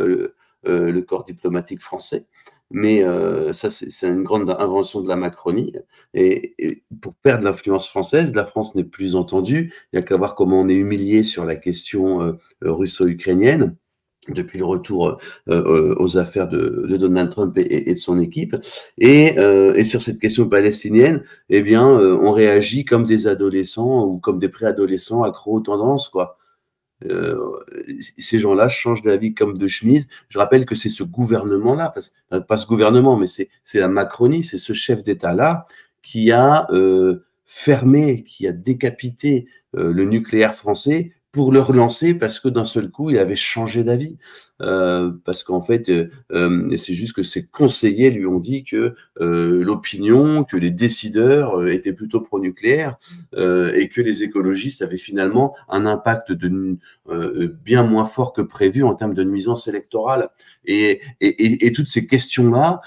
le corps diplomatique français. Mais ça, c'est une grande invention de la Macronie. Et pour perdre l'influence française, la France n'est plus entendue. Il n'y a qu'à voir comment on est humilié sur la question russo-ukrainienne depuis le retour aux affaires de Donald Trump et de son équipe. Et sur cette question palestinienne, eh bien, on réagit comme des adolescents ou comme des préadolescents accros aux tendances, quoi. Ces gens-là changent d'avis comme de chemise. Je rappelle que c'est ce gouvernement-là, pas ce gouvernement, mais c'est la Macronie, c'est ce chef d'État-là qui a fermé, qui a décapité le nucléaire français pour le relancer parce que d'un seul coup, il avait changé d'avis. Parce qu'en fait, c'est juste que ses conseillers lui ont dit que l'opinion, que les décideurs étaient plutôt pro-nucléaire et que les écologistes avaient finalement un impact bien moins fort que prévu en termes de nuisance électorale. Et toutes ces questions-là,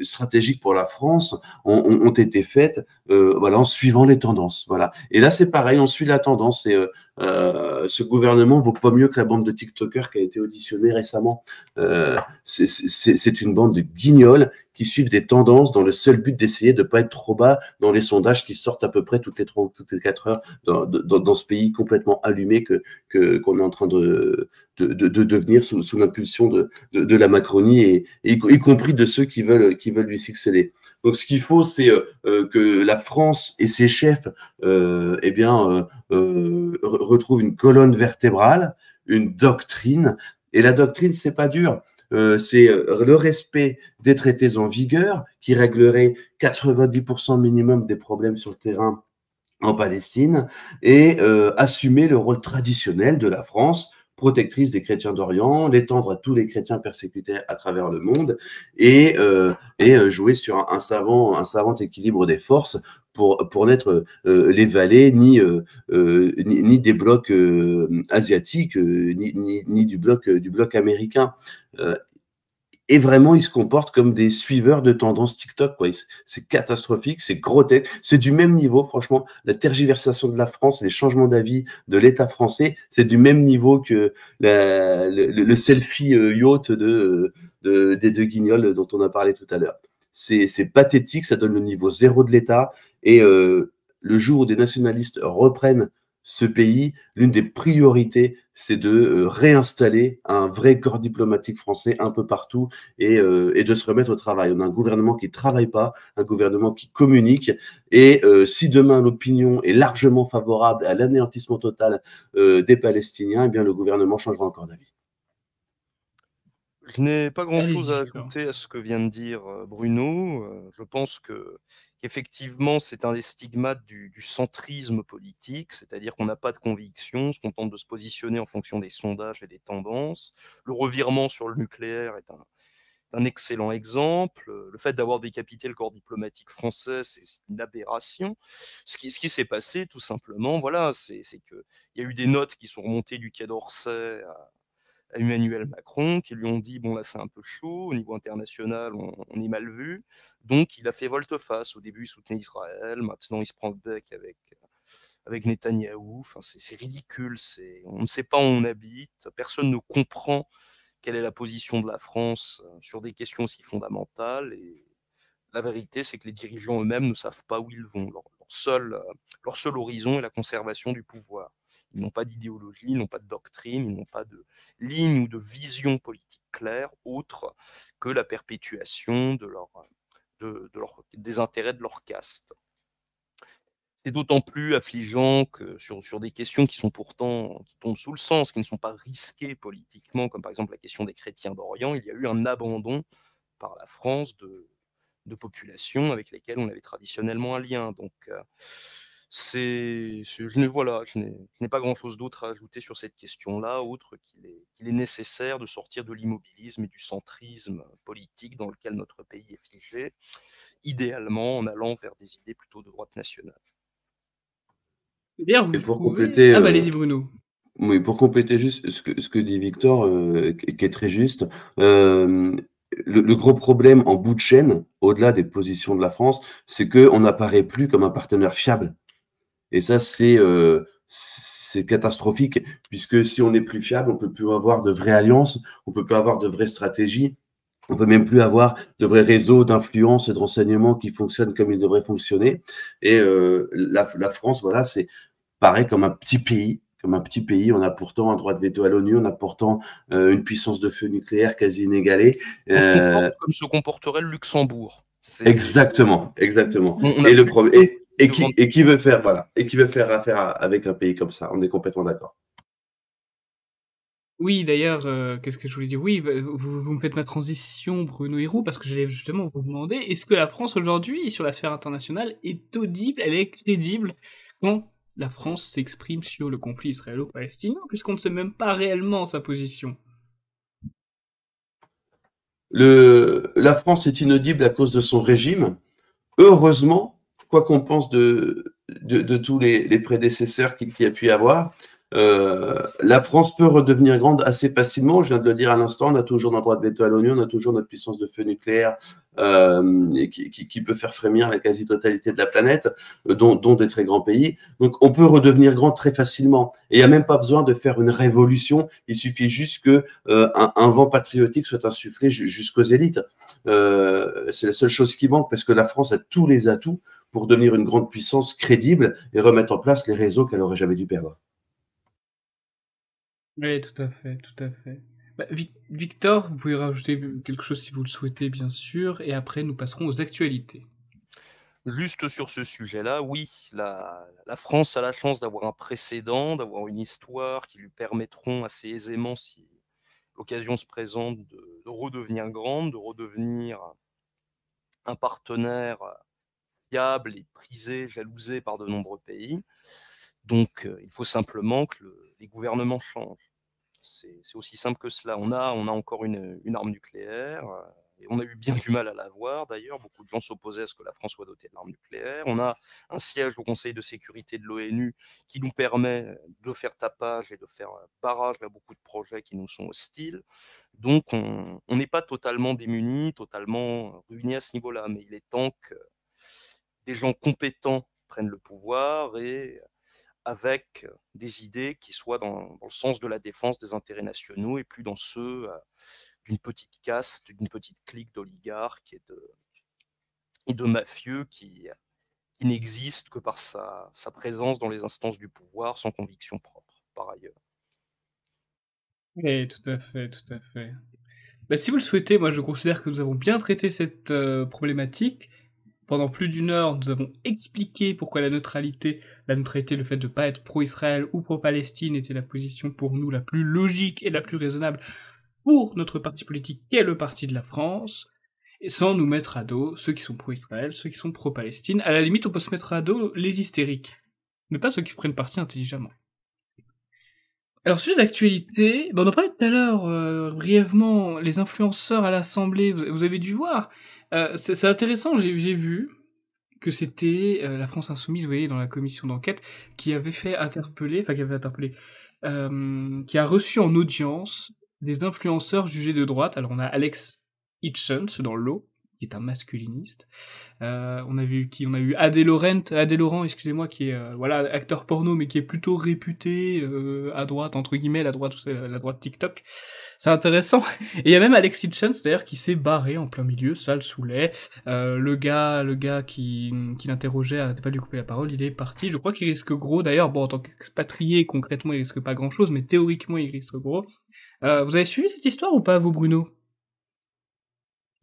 stratégiques pour la France, ont été faites voilà, en suivant les tendances. Voilà. Et là, c'est pareil, on suit la tendance. Et ce gouvernement vaut pas mieux que la bande de TikTokers qui a été auditionnée récemment. C'est une bande de guignols qui suivent des tendances dans le seul but d'essayer de pas être trop bas dans les sondages qui sortent à peu près toutes les 4 heures dans ce pays complètement allumé qu'on est en train de devenir sous l'impulsion de la Macronie et y compris de ceux qui veulent lui succéder. Donc, ce qu'il faut, c'est que la France et ses chefs, retrouvent une colonne vertébrale, une doctrine. Et la doctrine, c'est pas dur. C'est le respect des traités en vigueur qui réglerait 90% minimum des problèmes sur le terrain en Palestine et assumer le rôle traditionnel de la France, protectrice des chrétiens d'Orient, l'étendre à tous les chrétiens persécutés à travers le monde et jouer sur un savant équilibre des forces pour n'être les valets ni des blocs asiatiques ni du bloc américain. Et vraiment, ils se comportent comme des suiveurs de tendances TikTok, quoi. C'est catastrophique, c'est grotesque. C'est du même niveau, franchement. La tergiversation de la France, les changements d'avis de l'État français, c'est du même niveau que le selfie yacht des deux guignols dont on a parlé tout à l'heure. C'est pathétique, ça donne le niveau zéro de l'État. Et le jour où des nationalistes reprennent ce pays, l'une des priorités, c'est de réinstaller un vrai corps diplomatique français un peu partout et de se remettre au travail. On a un gouvernement qui ne travaille pas, un gouvernement qui communique et si demain l'opinion est largement favorable à l'anéantissement total des Palestiniens, eh bien le gouvernement changera encore d'avis. Je n'ai pas grand-chose Allez-y, à Victor. ajouter à ce que vient de dire Bruno. Je pense qu'effectivement, c'est un des stigmates du centrisme politique, c'est-à-dire qu'on n'a pas de conviction, on se contente de se positionner en fonction des sondages et des tendances. Le revirement sur le nucléaire est un excellent exemple. Le fait d'avoir décapité le corps diplomatique français, c'est une aberration. Ce qui s'est passé, tout simplement, voilà, c'est qu'il y a eu des notes qui sont remontées du Quai d'Orsay à Emmanuel Macron, qui lui ont dit, bon là c'est un peu chaud, au niveau international on est mal vu, donc il a fait volte-face. Au début il soutenait Israël, maintenant il se prend le bec avec Netanyahou, enfin, c'est ridicule, on ne sait pas où on habite, personne ne comprend quelle est la position de la France sur des questions aussi fondamentales, et la vérité c'est que les dirigeants eux-mêmes ne savent pas où ils vont, leur seul horizon est la conservation du pouvoir. Ils n'ont pas d'idéologie, ils n'ont pas de doctrine, ils n'ont pas de ligne ou de vision politique claire, autre que la perpétuation des intérêts de leur caste. C'est d'autant plus affligeant que sur des questions qui sont pourtant, qui tombent sous le sens, qui ne sont pas risquées politiquement, comme par exemple la question des chrétiens d'Orient, il y a eu un abandon par la France de populations avec lesquelles on avait traditionnellement un lien. Donc, je n'ai pas grand-chose d'autre à ajouter sur cette question-là, autre qu'il est nécessaire de sortir de l'immobilisme et du centrisme politique dans lequel notre pays est figé, idéalement en allant vers des idées plutôt de droite nationale. D'ailleurs, Et vous pour trouvez... compléter, Ah bah allez-y, Bruno. oui, pour compléter juste ce que dit Victor, qui est très juste, euh, le gros problème en bout de chaîne, au-delà des positions de la France, c'est qu'on n'apparaît plus comme un partenaire fiable. Et ça, c'est catastrophique, puisque si on n'est plus fiable, on peut plus avoir de vraies alliances, on peut plus avoir de vraies stratégies, on peut même plus avoir de vrais réseaux d'influence et de renseignements qui fonctionnent comme ils devraient fonctionner. Et la France, voilà, c'est pareil comme un petit pays. Comme un petit pays, on a pourtant un droit de veto à l'ONU, on a pourtant une puissance de feu nucléaire quasi inégalée. On se comporte Euh, comme se comporterait le Luxembourg. exactement, exactement. On n'a Et le plus problème, devant. et qui veut faire, voilà, et qui veut faire affaire avec un pays comme ça. On est complètement d'accord. Oui, d'ailleurs, qu'est-ce que je voulais dire? Oui, bah, vous me faites ma transition, Bruno Hiro, parce que j'allais justement vous demander, est-ce que la France aujourd'hui, sur la sphère internationale, est audible, elle est crédible quand la France s'exprime sur le conflit israélo-palestinien, puisqu'on ne sait même pas réellement sa position? La France est inaudible à cause de son régime. Heureusement, quoi qu'on pense de tous les prédécesseurs qu'il y a pu y avoir, la France peut redevenir grande assez facilement. Je viens de le dire à l'instant, on a toujours notre droit de veto à l'ONU, on a toujours notre puissance de feu nucléaire et qui peut faire frémir la quasi-totalité de la planète, dont des très grands pays. Donc on peut redevenir grand très facilement. Et il n'y a même pas besoin de faire une révolution, il suffit juste que un vent patriotique soit insufflé jusqu'aux élites. C'est la seule chose qui manque parce que la France a tous les atouts pour devenir une grande puissance crédible et remettre en place les réseaux qu'elle aurait jamais dû perdre. Oui, tout à fait, tout à fait. Bah, Victor, vous pouvez rajouter quelque chose si vous le souhaitez, bien sûr, et après nous passerons aux actualités. Juste sur ce sujet-là, oui, la France a la chance d'avoir un précédent, d'avoir une histoire qui lui permettront assez aisément, si l'occasion se présente, de redevenir grande, de redevenir un partenaire fiable et prisé, jalousé par de nombreux pays. Donc, il faut simplement que les gouvernements changent. C'est aussi simple que cela. On a encore une arme nucléaire, et on a eu bien du mal à l'avoir d'ailleurs. Beaucoup de gens s'opposaient à ce que la France soit dotée de l'arme nucléaire. On a un siège au Conseil de sécurité de l'ONU qui nous permet de faire tapage et de faire barrage à beaucoup de projets qui nous sont hostiles. Donc on n'est pas totalement démunis, totalement ruinés à ce niveau-là, mais il est temps que des gens compétents prennent le pouvoir et avec des idées qui soient dans le sens de la défense des intérêts nationaux et plus dans ceux d'une petite caste, d'une petite clique d'oligarques et de mafieux qui n'existent que par sa présence dans les instances du pouvoir sans conviction propre, par ailleurs. Oui, tout à fait, tout à fait. Bah, si vous le souhaitez, moi je considère que nous avons bien traité cette problématique. Pendant plus d'une heure, nous avons expliqué pourquoi la neutralité, le fait de ne pas être pro-Israël ou pro-Palestine était la position pour nous la plus logique et la plus raisonnable pour notre parti politique qu'est le Parti de la France, et sans nous mettre à dos ceux qui sont pro-Israël, ceux qui sont pro-Palestine. À la limite, on peut se mettre à dos les hystériques, mais pas ceux qui se prennent parti intelligemment. Alors, sujet d'actualité, on en parlait tout à l'heure, brièvement, les influenceurs à l'Assemblée, vous avez dû voir. C'est intéressant, j'ai vu que c'était la France Insoumise, vous voyez, dans la commission d'enquête, qui avait qui a reçu en audience des influenceurs jugés de droite. Alors on a Alex Hitchens dans le lot, qui est un masculiniste. On a vu qui? On a eu Adé Laurent, excusez-moi, qui est acteur porno, mais qui est plutôt réputé à droite, entre guillemets, la droite TikTok. C'est intéressant. Et il y a même Alex Hitchens, d'ailleurs, qui s'est barré en plein milieu, ça le saoulait. Le gars qui l'interrogeait arrêtait pas de lui couper la parole, il est parti. Je crois qu'il risque gros, d'ailleurs. Bon, en tant qu'expatrié, concrètement, il risque pas grand-chose, mais théoriquement, il risque gros. Vous avez suivi cette histoire ou pas, vous, Bruno?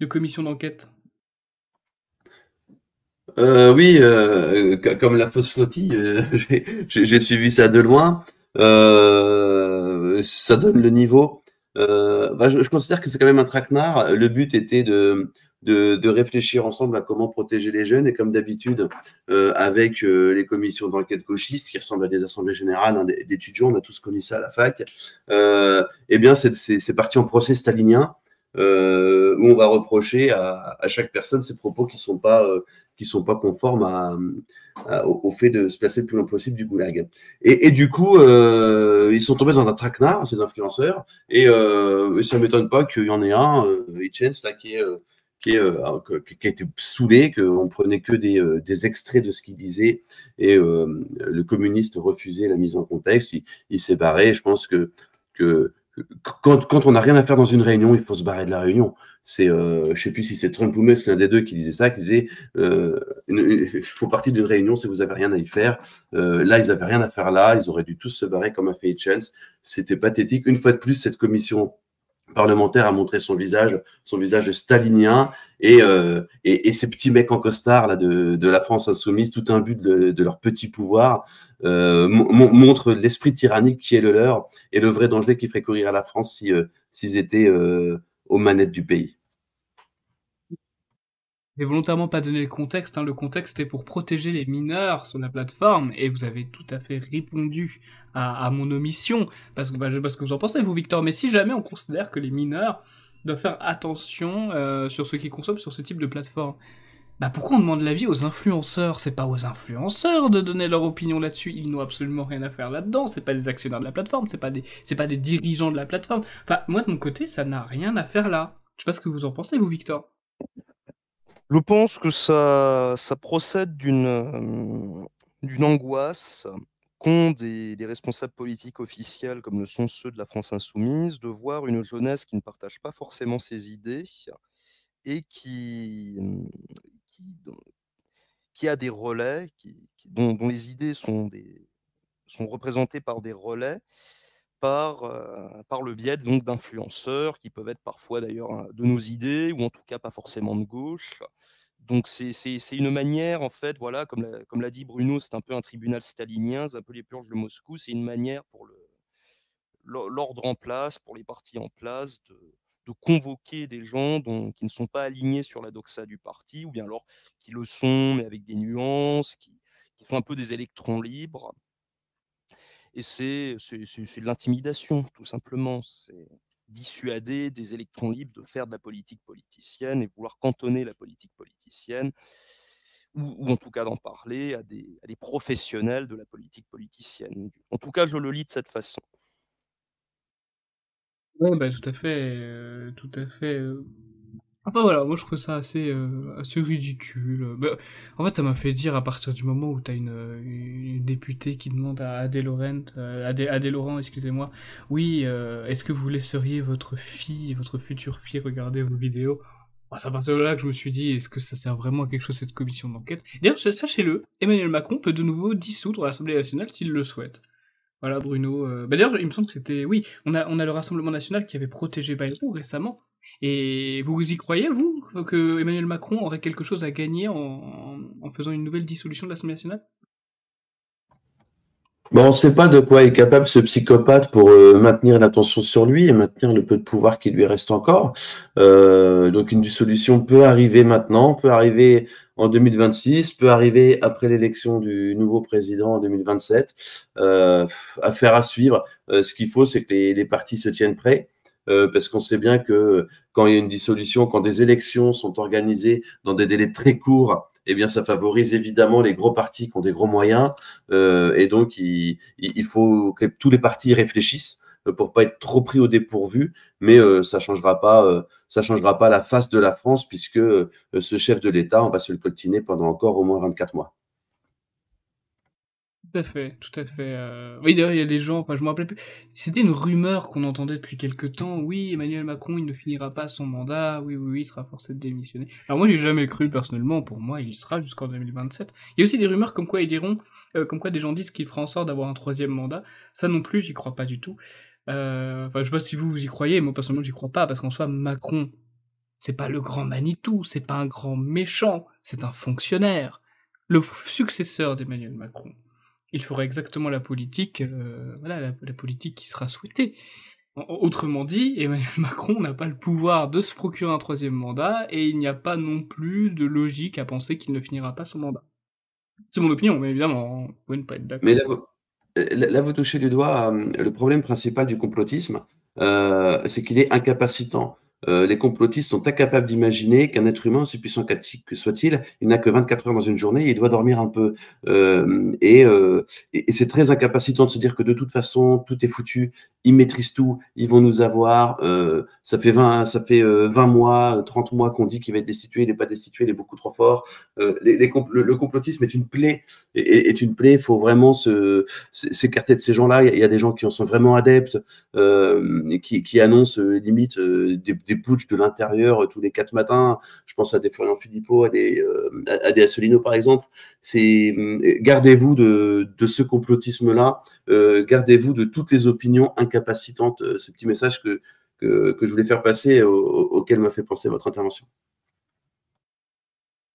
De commission d'enquête? Oui, comme la fausse flottille, j'ai suivi ça de loin. Ça donne le niveau. Je considère que c'est quand même un traquenard. Le but était de réfléchir ensemble à comment protéger les jeunes. Et comme d'habitude, avec les commissions d'enquête gauchistes qui ressemblent à des assemblées générales d'étudiants, on a tous connu ça à la fac, eh bien, c'est parti en procès stalinien. Où on va reprocher à chaque personne ses propos qui sont pas conformes au fait de se placer le plus loin possible du goulag. Et du coup, ils sont tombés dans un traquenard, ces influenceurs, et ça m'étonne pas qu'il y en ait un, Hitchens, là, qui a été saoulé, qu'on prenait que des extraits de ce qu'il disait, et le communiste refusait la mise en contexte, il s'est barré. Je pense que quand on n'a rien à faire dans une réunion, il faut se barrer de la réunion. Je sais plus si c'est Trump ou Musk, c'est un des deux qui disait ça, qui disait il faut partir d'une réunion si vous avez rien à y faire. Là, ils avaient rien à faire là, ils auraient dû tous se barrer comme a fait Hitchens. C'était pathétique. Une fois de plus, cette commission parlementaire a montré son visage stalinien, et ces petits mecs en costard là de la France insoumise, tout imbu de leur petit pouvoir, montrent l'esprit tyrannique qui est le leur et le vrai danger qui ferait courir à la France s'ils étaient aux manettes du pays. J'ai volontairement pas donné le contexte, hein. Le contexte est pour protéger les mineurs sur la plateforme, et vous avez tout à fait répondu à mon omission, parce que je sais pas ce que vous en pensez, vous, Victor, mais si jamais on considère que les mineurs doivent faire attention sur ce qu'ils consomment sur ce type de plateforme, pourquoi on demande l'avis aux influenceurs? C'est pas aux influenceurs de donner leur opinion là-dessus, ils n'ont absolument rien à faire là-dedans, c'est pas des actionnaires de la plateforme, c'est pas des dirigeants de la plateforme. Enfin, moi de mon côté, ça n'a rien à faire là. Je sais pas ce que vous en pensez, vous, Victor. Je pense que ça procède d'une angoisse qu'ont des responsables politiques officiels, comme le sont ceux de la France insoumise, de voir une jeunesse qui ne partage pas forcément ses idées et qui, qui a des relais, dont les idées sont représentées par des relais, par le biais donc d'influenceurs qui peuvent être parfois d'ailleurs de nos idées, ou en tout cas pas forcément de gauche. Donc c'est une manière, en fait, voilà, comme l'a dit Bruno, c'est un peu un tribunal stalinien, c'est un peu les purges de Moscou, c'est une manière pour l'ordre en place, pour les partis en place, de convoquer des gens qui ne sont pas alignés sur la doxa du parti, ou bien alors qui le sont, mais avec des nuances, qui font un peu des électrons libres. Et c'est de l'intimidation, tout simplement. C'est dissuader des électrons libres de faire de la politique politicienne et vouloir cantonner la politique politicienne, ou en tout cas d'en parler à des professionnels de la politique politicienne. En tout cas, je le lis de cette façon. Ouais, tout à fait, Enfin voilà, moi je trouve ça assez ridicule. En fait, ça m'a fait dire à partir du moment où t'as une députée qui demande à Adé Laurent, excusez-moi, oui, est-ce que vous laisseriez votre future fille regarder vos vidéos? C'est à partir de là que je me suis dit, est-ce que ça sert vraiment à quelque chose cette commission d'enquête? D'ailleurs, sachez-le, Emmanuel Macron peut de nouveau dissoudre l'Assemblée nationale s'il le souhaite. Voilà, Bruno. D'ailleurs, il me semble que c'était... Oui, on a le Rassemblement national qui avait protégé Bayrou récemment. Et vous y croyez, vous, que Emmanuel Macron aurait quelque chose à gagner en faisant une nouvelle dissolution de l'Assemblée nationale? Bon, on ne sait pas de quoi est capable ce psychopathe pour maintenir l'attention sur lui et maintenir le peu de pouvoir qui lui reste encore. Donc une dissolution peut arriver maintenant, peut arriver en 2026, peut arriver après l'élection du nouveau président en 2027. Affaire à suivre. Ce qu'il faut, c'est que les partis se tiennent prêts. Parce qu'on sait bien que quand il y a une dissolution, quand des élections sont organisées dans des délais très courts, eh bien, ça favorise évidemment les gros partis qui ont des gros moyens. Et donc, il faut que tous les partis y réfléchissent pour pas être trop pris au dépourvu. Mais ça changera pas la face de la France puisque ce chef de l'État, on va se le coltiner pendant encore au moins 24 mois. Tout à fait, tout à fait. Oui, d'ailleurs, il y a des gens, enfin, je me rappelle plus. C'était une rumeur qu'on entendait depuis quelque temps. Oui, Emmanuel Macron, il ne finira pas son mandat. Oui, oui, oui, il sera forcé de démissionner. Alors moi, j'ai jamais cru personnellement. Pour moi, il sera jusqu'en 2027. Il y a aussi des rumeurs comme quoi ils diront, comme quoi des gens disent qu'il fera en sorte d'avoir un troisième mandat. Ça non plus, j'y crois pas du tout. Enfin, je sais pas si vous y croyez. Moi, personnellement, j'y crois pas parce qu'en soi, Macron, c'est pas le grand Manitou, c'est pas un grand méchant, c'est un fonctionnaire. Le successeur d'Emmanuel Macron. Il fera exactement la politique, voilà, la politique qui sera souhaitée. Autrement dit, Emmanuel Macron n'a pas le pouvoir de se procurer un troisième mandat, et il n'y a pas non plus de logique à penser qu'il ne finira pas son mandat. C'est mon opinion, mais évidemment, vous pouvez ne pas être Mais d'accord. là, vous touchez du doigt le problème principal du complotisme, c'est qu'il est incapacitant. Les complotistes sont incapables d'imaginer qu'un être humain, aussi puissant que soit-il, il n'a que 24 heures dans une journée et il doit dormir un peu. Et c'est très incapacitant de se dire que de toute façon, tout est foutu, ils maîtrisent tout, ils vont nous avoir. Ça fait 20 mois, 30 mois qu'on dit qu'il va être destitué, il n'est pas destitué, il est beaucoup trop fort. Le complotisme est une plaie. Est une plaie, il faut vraiment s'écarter de ces gens-là. Il y a des gens qui en sont vraiment adeptes, qui annoncent limite des putschs de l'intérieur tous les 4 matins. Je pense à des Florian Philippot, à des Asselineau par exemple. Gardez-vous de ce complotisme-là, gardez-vous de toutes les opinions incapacitantes. Ce petit message que je voulais faire passer, auquel m'a fait penser votre intervention.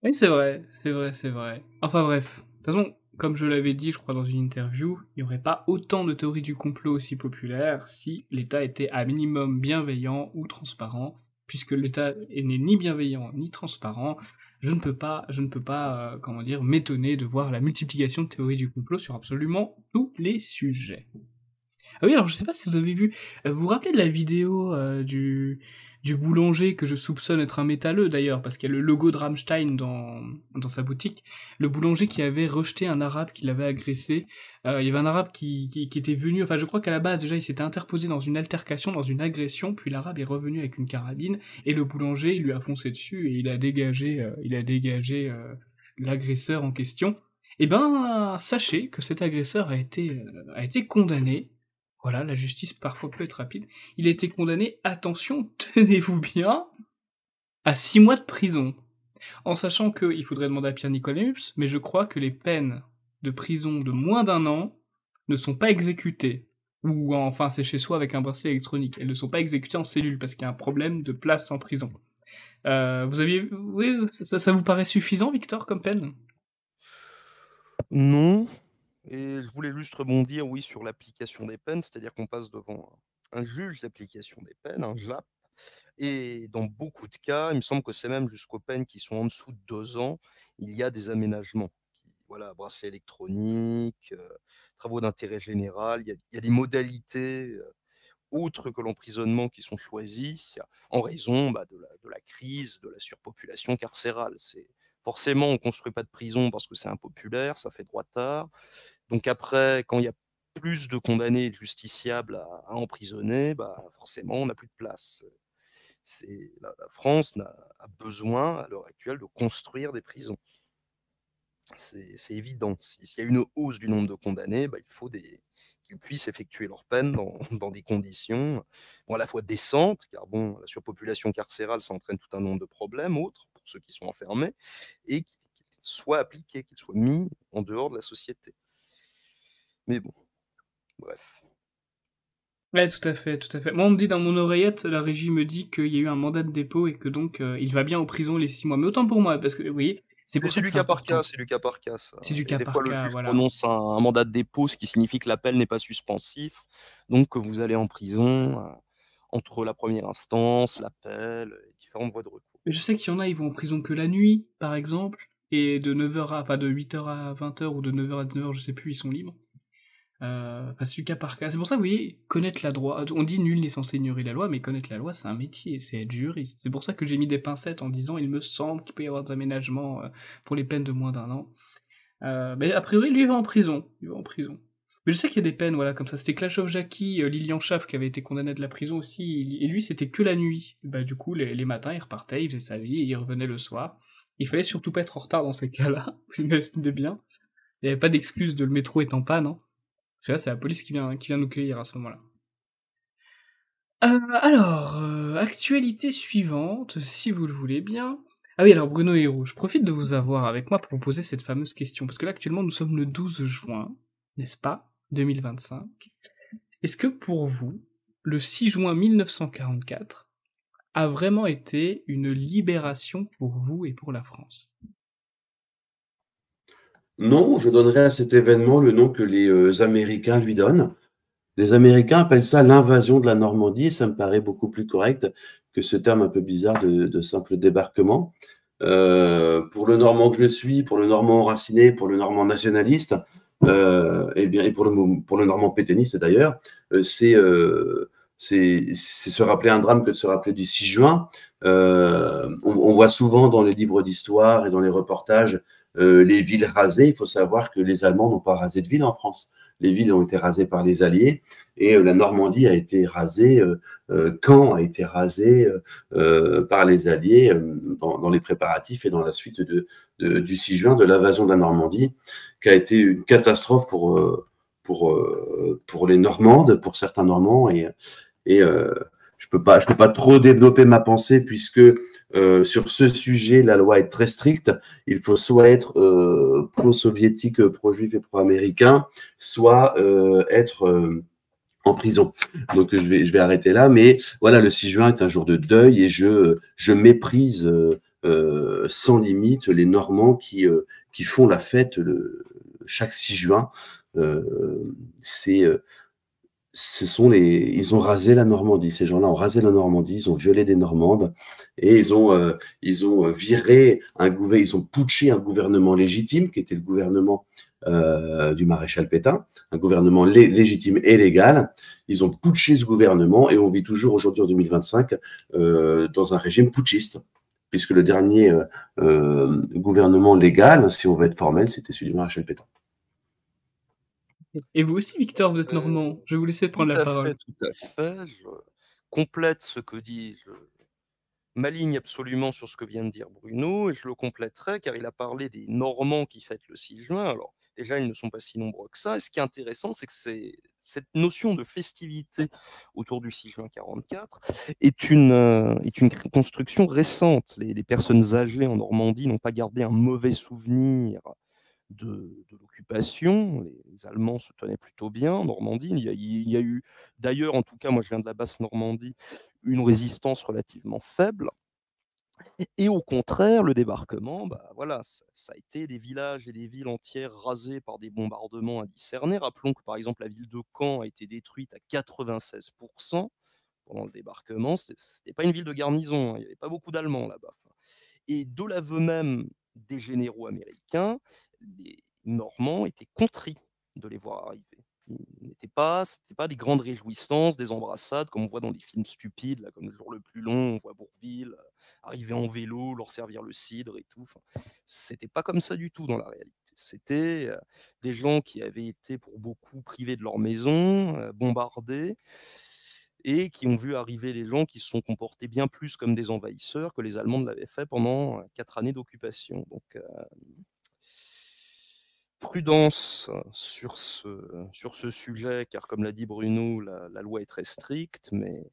Oui, c'est vrai, c'est vrai, c'est vrai. Enfin bref, de toute façon, comme je l'avais dit, je crois, dans une interview, il n'y aurait pas autant de théories du complot aussi populaires si l'État était à minimum bienveillant ou transparent. Puisque l'État n'est ni bienveillant ni transparent, je ne peux pas, comment dire, m'étonner de voir la multiplication de théories du complot sur absolument tous les sujets. Ah oui, alors je sais pas si vous avez vu, vous vous rappelez de la vidéo du boulanger que je soupçonne être un métalleux d'ailleurs, parce qu'il y a le logo de Rammstein dans sa boutique, le boulanger qui avait rejeté un arabe qui l'avait agressé. Il y avait un arabe qui était venu, enfin je crois qu'à la base déjà il s'était interposé dans une altercation, dans une agression, puis l'arabe est revenu avec une carabine, et le boulanger il lui a foncé dessus et il a dégagé l'agresseur en question. Eh ben, sachez que cet agresseur a été condamné. Voilà, la justice parfois peut être rapide. Il a été condamné, attention, tenez-vous bien, à 6 mois de prison. En sachant qu'il faudrait demander à Pierre Nicolaus, mais je crois que les peines de prison de moins d'un an ne sont pas exécutées. Ou enfin, c'est chez soi avec un bracelet électronique. Elles ne sont pas exécutées en cellule parce qu'il y a un problème de place en prison. Oui, ça vous paraît suffisant, Victor, comme peine? Non, et je voulais juste rebondir, oui, sur l'application des peines, c'est-à-dire qu'on passe devant un juge d'application des peines, un JAP, et dans beaucoup de cas, il me semble que c'est même jusqu'aux peines qui sont en dessous de 2 ans, il y a des aménagements. Voilà, bracelet électronique, travaux d'intérêt général, il y a des modalités autres que l'emprisonnement qui sont choisies en raison de la crise, de la surpopulation carcérale. Forcément, on ne construit pas de prison parce que c'est impopulaire, ça fait droit tard. Donc après, quand il y a plus de condamnés et de justiciables à emprisonner, bah forcément, on n'a plus de place. La France a besoin, à l'heure actuelle, de construire des prisons. C'est évident. S'il y a une hausse du nombre de condamnés, bah, il faut qu'ils puissent effectuer leur peine dans des conditions bon, à la fois décentes, car bon, la surpopulation carcérale, ça entraîne tout un nombre de problèmes autres pour ceux qui sont enfermés, et qu'ils soient appliqués, qu'ils soient mis en dehors de la société. Mais bon, bref. Ouais, tout à fait, tout à fait. Moi, on me dit dans mon oreillette, la régie me dit qu'il y a eu un mandat de dépôt et que donc il va bien en prison les 6 mois. Mais autant pour moi, parce que, oui, C'est pour C'est ça que du c'est cas par important. cas, c'est du cas par cas, ça. C'est du Et cas des par fois, le cas, juge voilà. prononce un mandat de dépôt, ce qui signifie que l'appel n'est pas suspensif, donc que vous allez en prison entre la première instance, l'appel, et différentes voies de recours. Mais je sais qu'il y en a, ils vont en prison que la nuit, par exemple, et de 9h enfin de 8h à 20h ou de 9h à 19h, je sais plus, ils sont libres. Enfin, c'est du cas par cas. C'est pour ça, vous voyez, connaître la loi. On dit nul n'est censé ignorer la loi, mais connaître la loi, c'est un métier, c'est être juriste. C'est pour ça que j'ai mis des pincettes en disant, il me semble qu'il peut y avoir des aménagements pour les peines de moins d'1 an. Mais a priori, lui, il va en prison. Il va en prison. Mais je sais qu'il y a des peines, voilà, comme ça. C'était Clash of Jackie, Lilian Schaff, qui avait été condamné à de la prison aussi, et lui, c'était que la nuit. Bah, du coup, les matins, il repartait, il faisait sa vie, et il revenait le soir. Il fallait surtout pas être en retard dans ces cas-là, vous imaginez bien. Il n'y avait pas d'excuse de le métro est en panne, hein. C'est là, c'est la police qui vient nous cueillir à ce moment-là. Alors, actualité suivante, si vous le voulez bien. Ah oui, alors Bruno Héroux, je profite de vous avoir avec moi pour vous poser cette fameuse question, parce que là actuellement nous sommes le 12 juin, n'est-ce pas, 2025. Est-ce que pour vous, le 6 juin 1944 a vraiment été une libération pour vous et pour la France? Non, je donnerais à cet événement le nom que les Américains lui donnent. Les Américains appellent ça l'invasion de la Normandie, et ça me paraît beaucoup plus correct que ce terme un peu bizarre de simple débarquement. Pour le Normand que je suis, pour le Normand enraciné, pour le Normand nationaliste, et bien, et pour le Normand pétainiste d'ailleurs, c'est se rappeler un drame que de se rappeler du 6 juin. On voit souvent dans les livres d'histoire et dans les reportages les villes rasées. Il faut savoir que les Allemands n'ont pas rasé de ville en France. Les villes ont été rasées par les Alliés et la Normandie a été rasée, Caen a été rasée par les Alliés dans les préparatifs et dans la suite du 6 juin, de l'invasion de la Normandie, qui a été une catastrophe pour les Normandes, pour certains Normands. Et je peux pas trop développer ma pensée puisque sur ce sujet, la loi est très stricte. Il faut soit être pro-soviétique, pro-juif et pro-américain, soit être en prison. Donc je vais arrêter là. Mais voilà, le 6 juin est un jour de deuil et je méprise sans limite les Normands qui font la fête chaque 6 juin. Ils ont rasé la Normandie. Ces gens-là ont rasé la Normandie, ils ont violé des Normandes et ils ont viré ils ont putché un gouvernement légitime qui était le gouvernement du maréchal Pétain, un gouvernement légitime et légal. Ils ont putché ce gouvernement et on vit toujours aujourd'hui en 2025 dans un régime putschiste, puisque le dernier gouvernement légal, si on veut être formel, c'était celui du maréchal Pétain. Et vous aussi, Victor, vous êtes normand. Je vais vous laisser prendre la parole. Tout à fait. Je complète ce que dit, je m'aligne absolument sur ce que vient de dire Bruno, et je le compléterai, car il a parlé des Normands qui fêtent le 6 juin. Alors, déjà, ils ne sont pas si nombreux que ça. Et ce qui est intéressant, c'est que cette notion de festivité autour du 6 juin 44 est une construction récente. Les personnes âgées en Normandie n'ont pas gardé un mauvais souvenir de l'occupation. Les Allemands se tenaient plutôt bien en Normandie. Il y a eu, d'ailleurs, en tout cas, moi je viens de la basse Normandie, une résistance relativement faible. Et au contraire, le débarquement, bah voilà, ça a été des villages et des villes entières rasées par des bombardements indiscernés. Rappelons que par exemple la ville de Caen a été détruite à 96% pendant le débarquement. C'était pas une ville de garnison, hein. Il n'y avait pas beaucoup d'Allemands là-bas. Et de l'aveu même des généraux américains, les Normands étaient contris de les voir arriver. C'était pas des grandes réjouissances, des embrassades, comme on voit dans des films stupides, là, comme Le Jour le plus long, on voit Bourville arriver en vélo, leur servir le cidre et tout. Enfin, c'était pas comme ça du tout dans la réalité. C'était des gens qui avaient été pour beaucoup privés de leur maison, bombardés, et qui ont vu arriver les gens qui se sont comportés bien plus comme des envahisseurs que les Allemands ne l'avaient fait pendant 4 années d'occupation. Donc, prudence sur ce sujet, car comme l'a dit Bruno, la loi est très stricte, mais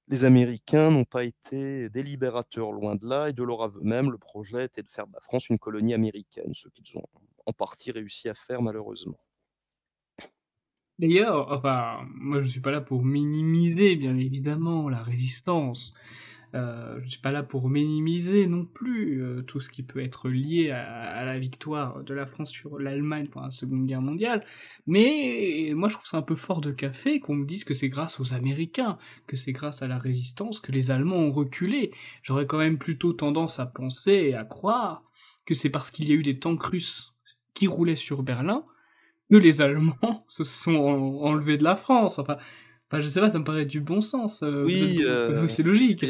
les Américains n'ont pas été délibérateurs, loin de là, et de leur aveu même, le projet était de faire de la France une colonie américaine, ce qu'ils ont en partie réussi à faire malheureusement. D'ailleurs, enfin, moi je suis pas là pour minimiser, bien évidemment, la résistance. Je suis pas là pour minimiser non plus tout ce qui peut être lié à la victoire de la France sur l'Allemagne pendant la Seconde Guerre mondiale, mais moi je trouve ça un peu fort de café qu'on me dise que c'est grâce aux Américains, que c'est grâce à la résistance que les Allemands ont reculé. J'aurais quand même plutôt tendance à penser et à croire que c'est parce qu'il y a eu des tanks russes qui roulaient sur Berlin que les Allemands se sont enlevés de la France. Enfin, je sais pas, ça me paraît du bon sens. Oui, C'est logique.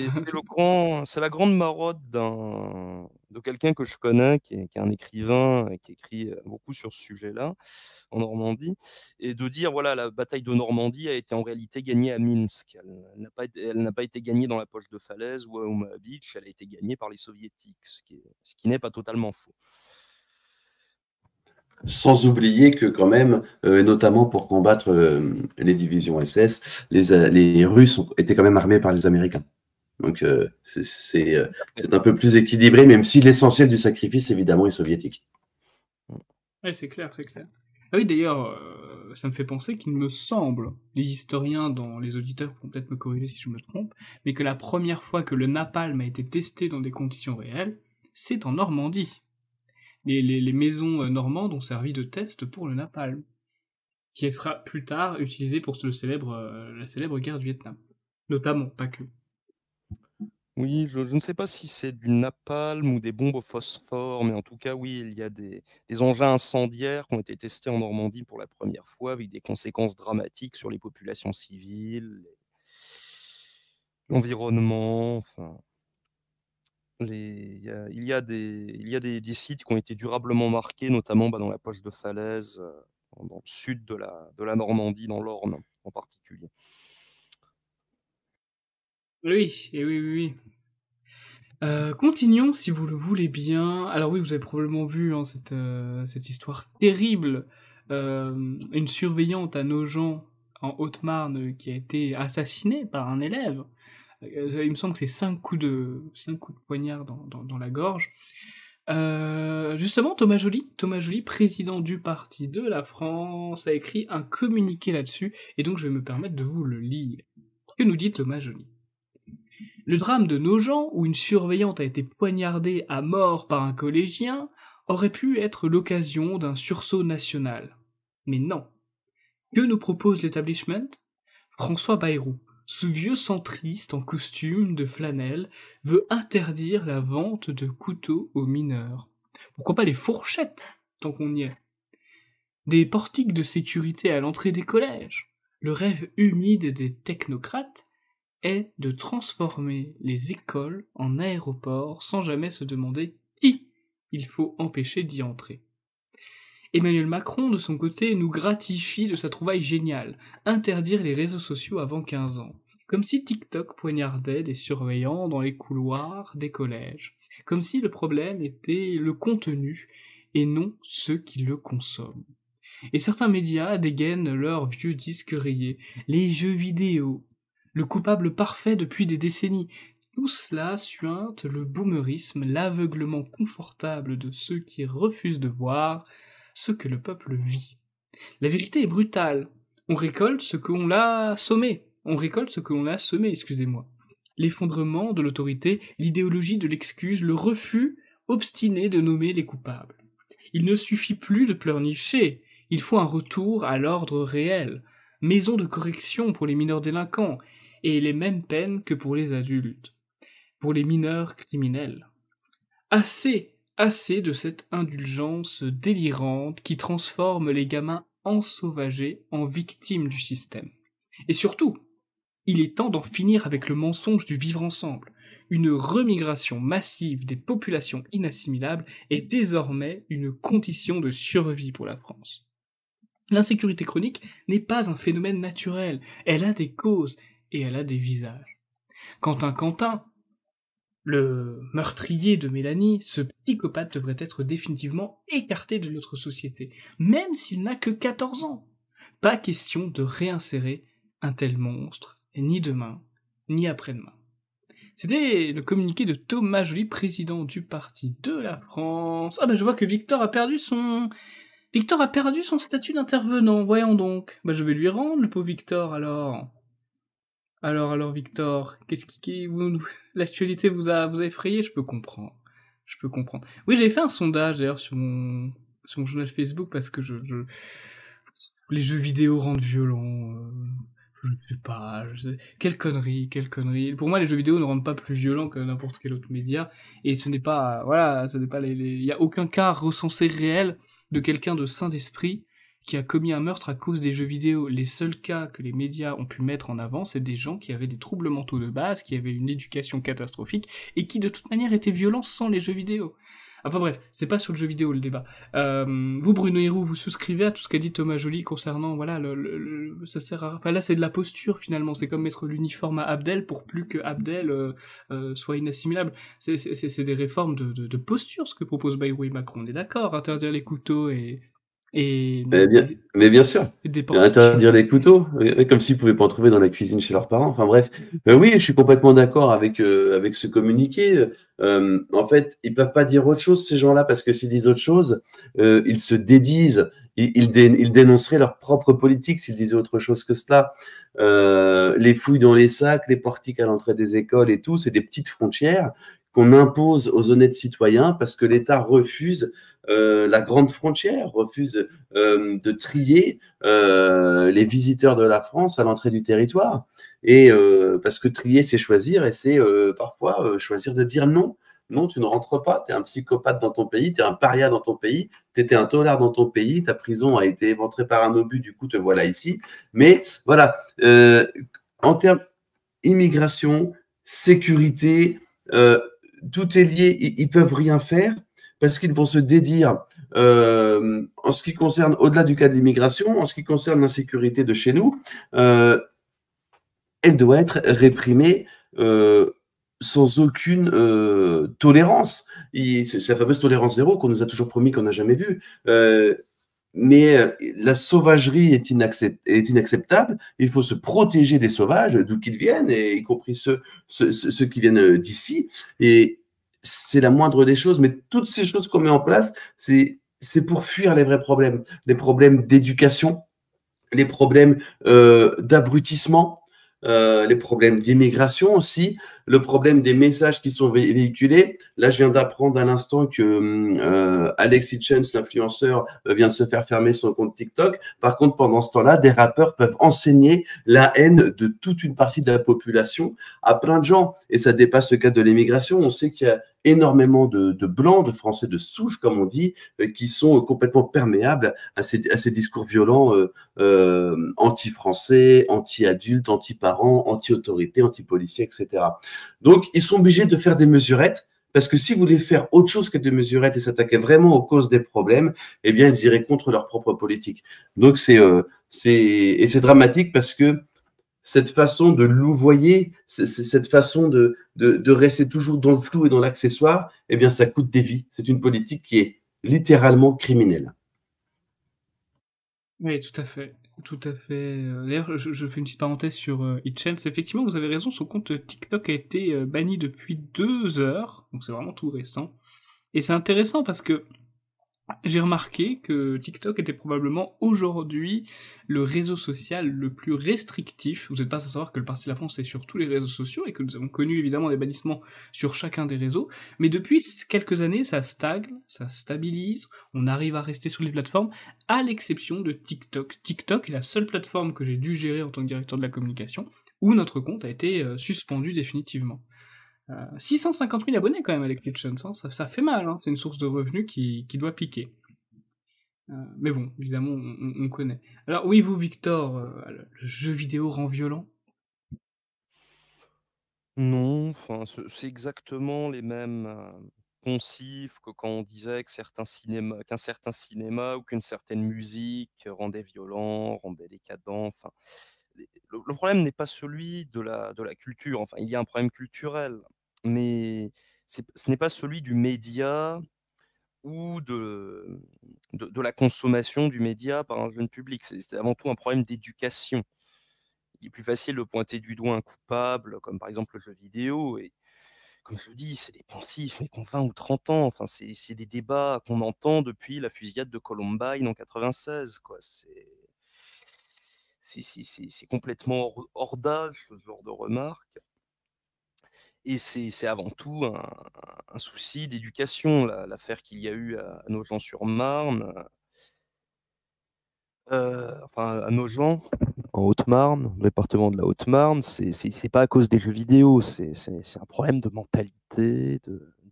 c'est la grande marotte de quelqu'un que je connais, qui est un écrivain, qui écrit beaucoup sur ce sujet-là, en Normandie, et de dire, voilà, la bataille de Normandie a été en réalité gagnée à Minsk. Elle n'a pas été gagnée dans la poche de Falaise ou à Omaha Beach, elle a été gagnée par les Soviétiques, ce qui n'est pas totalement faux. Sans oublier que quand même, notamment pour combattre les divisions SS, les Russes étaient quand même armés par les Américains. Donc c'est un peu plus équilibré, même si l'essentiel du sacrifice, évidemment, est soviétique. Ouais, c'est clair, c'est clair. Ah oui, d'ailleurs, ça me fait penser qu'il me semble, les historiens dans les auditeurs pourront peut-être me corriger si je me trompe, mais que la première fois que le napalm a été testé dans des conditions réelles, c'est en Normandie. Les maisons normandes ont servi de test pour le napalm, qui sera plus tard utilisé pour la célèbre guerre du Vietnam. Notamment, pas que. Oui, je ne sais pas si c'est du napalm ou des bombes au phosphore, mais en tout cas, oui, il y a des engins incendiaires qui ont été testés en Normandie pour la première fois, avec des conséquences dramatiques sur les populations civiles, l'environnement, enfin. Il y a des sites qui ont été durablement marqués, notamment dans la poche de Falaise, dans le sud de la Normandie, dans l'Orne en particulier. Oui, et oui. Continuons si vous le voulez bien. Alors oui, vous avez probablement vu cette histoire terrible. Une surveillante à Nogent, en Haute-Marne, qui a été assassinée par un élève. Il me semble que c'est 5 coups de poignard dans la gorge. Justement, Thomas Joly, président du Parti de la France, a écrit un communiqué là-dessus, et donc je vais me permettre de vous le lire. Que nous dit Thomas Joly ? Le drame de Nogent, où une surveillante a été poignardée à mort par un collégien, aurait pu être l'occasion d'un sursaut national. Mais non. Que nous propose l'établissement ? François Bayrou, ce vieux centriste en costume de flanelle, veut interdire la vente de couteaux aux mineurs. Pourquoi pas les fourchettes, tant qu'on y est ? Des portiques de sécurité à l'entrée des collèges. Le rêve humide des technocrates est de transformer les écoles en aéroports sans jamais se demander qui il faut empêcher d'y entrer. Emmanuel Macron, de son côté, nous gratifie de sa trouvaille géniale, interdire les réseaux sociaux avant 15 ans, comme si TikTok poignardait des surveillants dans les couloirs des collèges, comme si le problème était le contenu et non ceux qui le consomment. Et certains médias dégainent leurs vieux disques rayés, les jeux vidéo, le coupable parfait depuis des décennies. Tout cela suinte le boomerisme, l'aveuglement confortable de ceux qui refusent de voir ce que le peuple vit. La vérité est brutale. On récolte ce qu'on l'a semé. L'effondrement de l'autorité, l'idéologie de l'excuse, le refus obstiné de nommer les coupables. Il ne suffit plus de pleurnicher. Il faut un retour à l'ordre réel. Maison de correction pour les mineurs délinquants, et les mêmes peines que pour les adultes, pour les mineurs criminels. Assez de cette indulgence délirante qui transforme les gamins ensauvagés en victimes du système. Et surtout, il est temps d'en finir avec le mensonge du vivre ensemble. Une remigration massive des populations inassimilables est désormais une condition de survie pour la France. L'insécurité chronique n'est pas un phénomène naturel, elle a des causes, et elle a des visages. Quentin, le meurtrier de Mélanie, ce psychopathe devrait être définitivement écarté de notre société, même s'il n'a que 14 ans. Pas question de réinsérer un tel monstre, ni demain, ni après-demain. C'était le communiqué de Thomas Joly, président du Parti de la France. Ah je vois que Victor a perdu son statut d'intervenant, voyons donc. Je vais lui rendre, le pauvre Victor, alors. Alors Victor, l'actualité vous a effrayé? Je peux comprendre. Je peux comprendre. Oui, j'avais fait un sondage d'ailleurs sur mon journal Facebook parce que les jeux vidéo rendent violents. Je ne sais pas. Quelle connerie, quelle connerie. Pour moi, les jeux vidéo ne rendent pas plus violents que n'importe quel autre média. Et ce n'est pas, voilà, ce n'est pas il y a aucun cas recensé réel de quelqu'un de sain d'esprit qui a commis un meurtre à cause des jeux vidéo. Les seuls cas que les médias ont pu mettre en avant, c'est des gens qui avaient des troubles mentaux de base, qui avaient une éducation catastrophique et qui de toute manière étaient violents sans les jeux vidéo. Enfin bref, c'est pas sur le jeu vidéo le débat. Vous, Bruno Héroux, vous souscrivez à tout ce qu'a dit Thomas Joly concernant, voilà, ça sert à... Enfin là, c'est de la posture, finalement. C'est comme mettre l'uniforme à Abdel pour plus que Abdel soit inassimilable. C'est des réformes de posture, ce que propose Bayrou et Macron. On est d'accord, interdire les couteaux et, Mais bien, mais bien sûr. et des Interdire portiques. les couteaux, comme s'ils pouvaient pas en trouver dans la cuisine chez leurs parents. Enfin bref, oui, je suis complètement d'accord avec ce communiqué. En fait, ils peuvent pas dire autre chose ces gens-là parce que s'ils disent autre chose, ils se dédisent, ils dénonceraient leur propre politique s'ils disaient autre chose que cela. Les fouilles dans les sacs, les portiques à l'entrée des écoles et tout, c'est des petites frontières qu'on impose aux honnêtes citoyens parce que l'État refuse la grande frontière, refuse de trier les visiteurs de la France à l'entrée du territoire. Et parce que trier, c'est choisir, et c'est parfois choisir de dire non. Non, tu ne rentres pas, tu es un psychopathe dans ton pays, tu es un paria dans ton pays, tu étais un tolard dans ton pays, ta prison a été éventrée par un obus, du coup te voilà ici. Mais voilà, en termes immigration, sécurité, tout est lié, ils peuvent rien faire parce qu'ils vont se dédire en ce qui concerne, au-delà du cas de l'immigration, en ce qui concerne l'insécurité de chez nous, elle doit être réprimée sans aucune tolérance. C'est la fameuse tolérance zéro qu'on nous a toujours promis qu'on n'a jamais vue. Mais la sauvagerie est inacceptable. Il faut se protéger des sauvages, d'où qu'ils viennent, et y compris ceux qui viennent d'ici. Et c'est la moindre des choses. Mais toutes ces choses qu'on met en place, c'est pour fuir les problèmes d'éducation, les problèmes d'abrutissement, les problèmes d'immigration aussi, le problème des messages qui sont véhiculés. Là, je viens d'apprendre à l'instant que Alex Hitchens, l'influenceur, vient de se faire fermer son compte TikTok. Par contre, pendant ce temps-là, des rappeurs peuvent enseigner la haine de toute une partie de la population à plein de gens. Et ça dépasse le cadre de l'immigration. On sait qu'il y a énormément de blancs, de Français de souche, comme on dit, qui sont complètement perméables à ces discours violents anti-français, anti-adultes, anti-parents, anti-autorité, anti-policiers, etc. Donc, ils sont obligés de faire des mesurettes parce que si vous voulez faire autre chose que des mesurettes et s'attaquer vraiment aux causes des problèmes, eh bien, ils iraient contre leur propre politique. Donc, c'est dramatique parce que cette façon de louvoyer, cette façon de rester toujours dans le flou et dans l'accessoire, eh bien, ça coûte des vies. C'est une politique qui est littéralement criminelle. Oui, tout à fait. Tout à fait. D'ailleurs, je fais une petite parenthèse sur Hitchens. Effectivement, vous avez raison, son compte TikTok a été banni depuis 2 heures, donc c'est vraiment tout récent. Et c'est intéressant parce que j'ai remarqué que TikTok était probablement aujourd'hui le réseau social le plus restrictif. Vous n'êtes pas sans savoir que le Parti de la France est sur tous les réseaux sociaux et que nous avons connu évidemment des bannissements sur chacun des réseaux. Mais depuis quelques années, ça stagne, ça stabilise, on arrive à rester sur les plateformes, à l'exception de TikTok. TikTok est la seule plateforme que j'ai dû gérer en tant que directeur de la communication où notre compte a été suspendu définitivement. 650 000 abonnés quand même avec Hitchens, hein, ça fait mal, hein, c'est une source de revenus qui doit piquer. Mais bon, évidemment, on connaît. Alors oui, vous, Victor, le jeu vidéo rend violent? Non, enfin, c'est exactement les mêmes poncifs que quand on disait que qu'un certain cinéma ou qu'une certaine musique rendait violent, rendait décadent. Enfin, le problème n'est pas celui de la culture. Enfin, il y a un problème culturel, mais ce n'est pas celui du média ou de la consommation du média par un jeune public. C'est avant tout un problème d'éducation. Il est plus facile de pointer du doigt un coupable, comme par exemple le jeu vidéo. Et comme je le dis, c'est des pensifs, mais qui ont 20 ou 30 ans. Enfin, c'est des débats qu'on entend depuis la fusillade de Columbine en 96, quoi. c'est complètement hors d'âge, ce genre de remarques. Et c'est avant tout un souci d'éducation, l'affaire qu'il y a eu à Nogent-sur-Marne, enfin à Nogent, en Haute-Marne, département de la Haute-Marne, c'est pas à cause des jeux vidéo, c'est un problème de mentalité,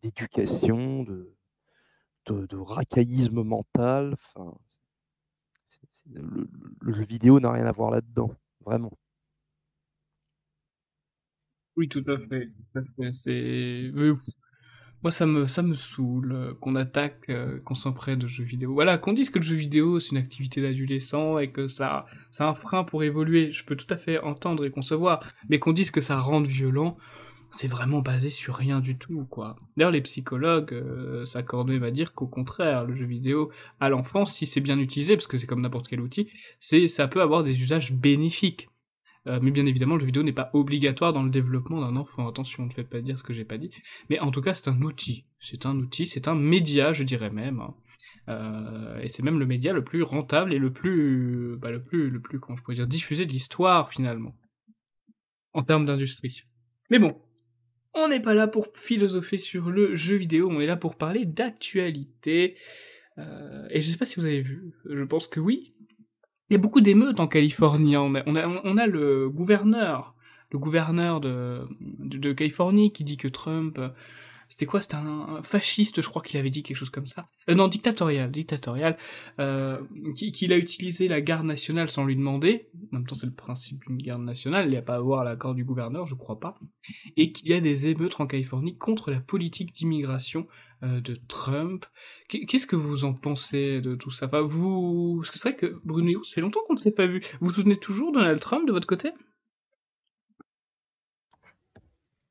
d'éducation, de racaillisme mental. Enfin, le jeu vidéo n'a rien à voir là-dedans, vraiment. Oui, tout à fait. Tout à fait. Moi, ça me saoule qu'on attaque, qu'on s'en prenne de jeux vidéo. Voilà, qu'on dise que le jeu vidéo, c'est une activité d'adolescent et que ça, c'est un frein pour évoluer. Je peux tout à fait entendre et concevoir. Mais qu'on dise que ça rende violent, c'est vraiment basé sur rien du tout, quoi. D'ailleurs, les psychologues s'accordent même à dire qu'au contraire, le jeu vidéo, à l'enfance, si c'est bien utilisé, parce que c'est comme n'importe quel outil, ça peut avoir des usages bénéfiques. Mais bien évidemment, le jeu vidéo n'est pas obligatoire dans le développement d'un enfant. Attention, ne faites pas dire ce que j'ai pas dit. Mais en tout cas, c'est un outil. C'est un outil, c'est un média, je dirais même. Hein. Et c'est même le média le plus rentable et le plus, comment je pourrais dire, diffusé de l'histoire, finalement. En termes d'industrie. Mais bon. On n'est pas là pour philosopher sur le jeu vidéo, on est là pour parler d'actualité. Et je sais pas si vous avez vu, je pense que oui, il y a beaucoup d'émeutes en Californie. Hein. On a le gouverneur de Californie qui dit que Trump, c'était quoi? C'était un fasciste, je crois qu'il avait dit quelque chose comme ça. Non, dictatorial, qu'il a utilisé la garde nationale sans lui demander. En même temps, c'est le principe d'une garde nationale, il n'y a pas à avoir l'accord du gouverneur, je crois pas. Et qu'il y a des émeutes en Californie contre la politique d'immigration de Trump. Qu'est-ce que vous en pensez de tout ça? Enfin, parce que c'est vrai que Bruno Hiro, ça fait longtemps qu'on ne s'est pas vu. Vous soutenez toujours Donald Trump de votre côté?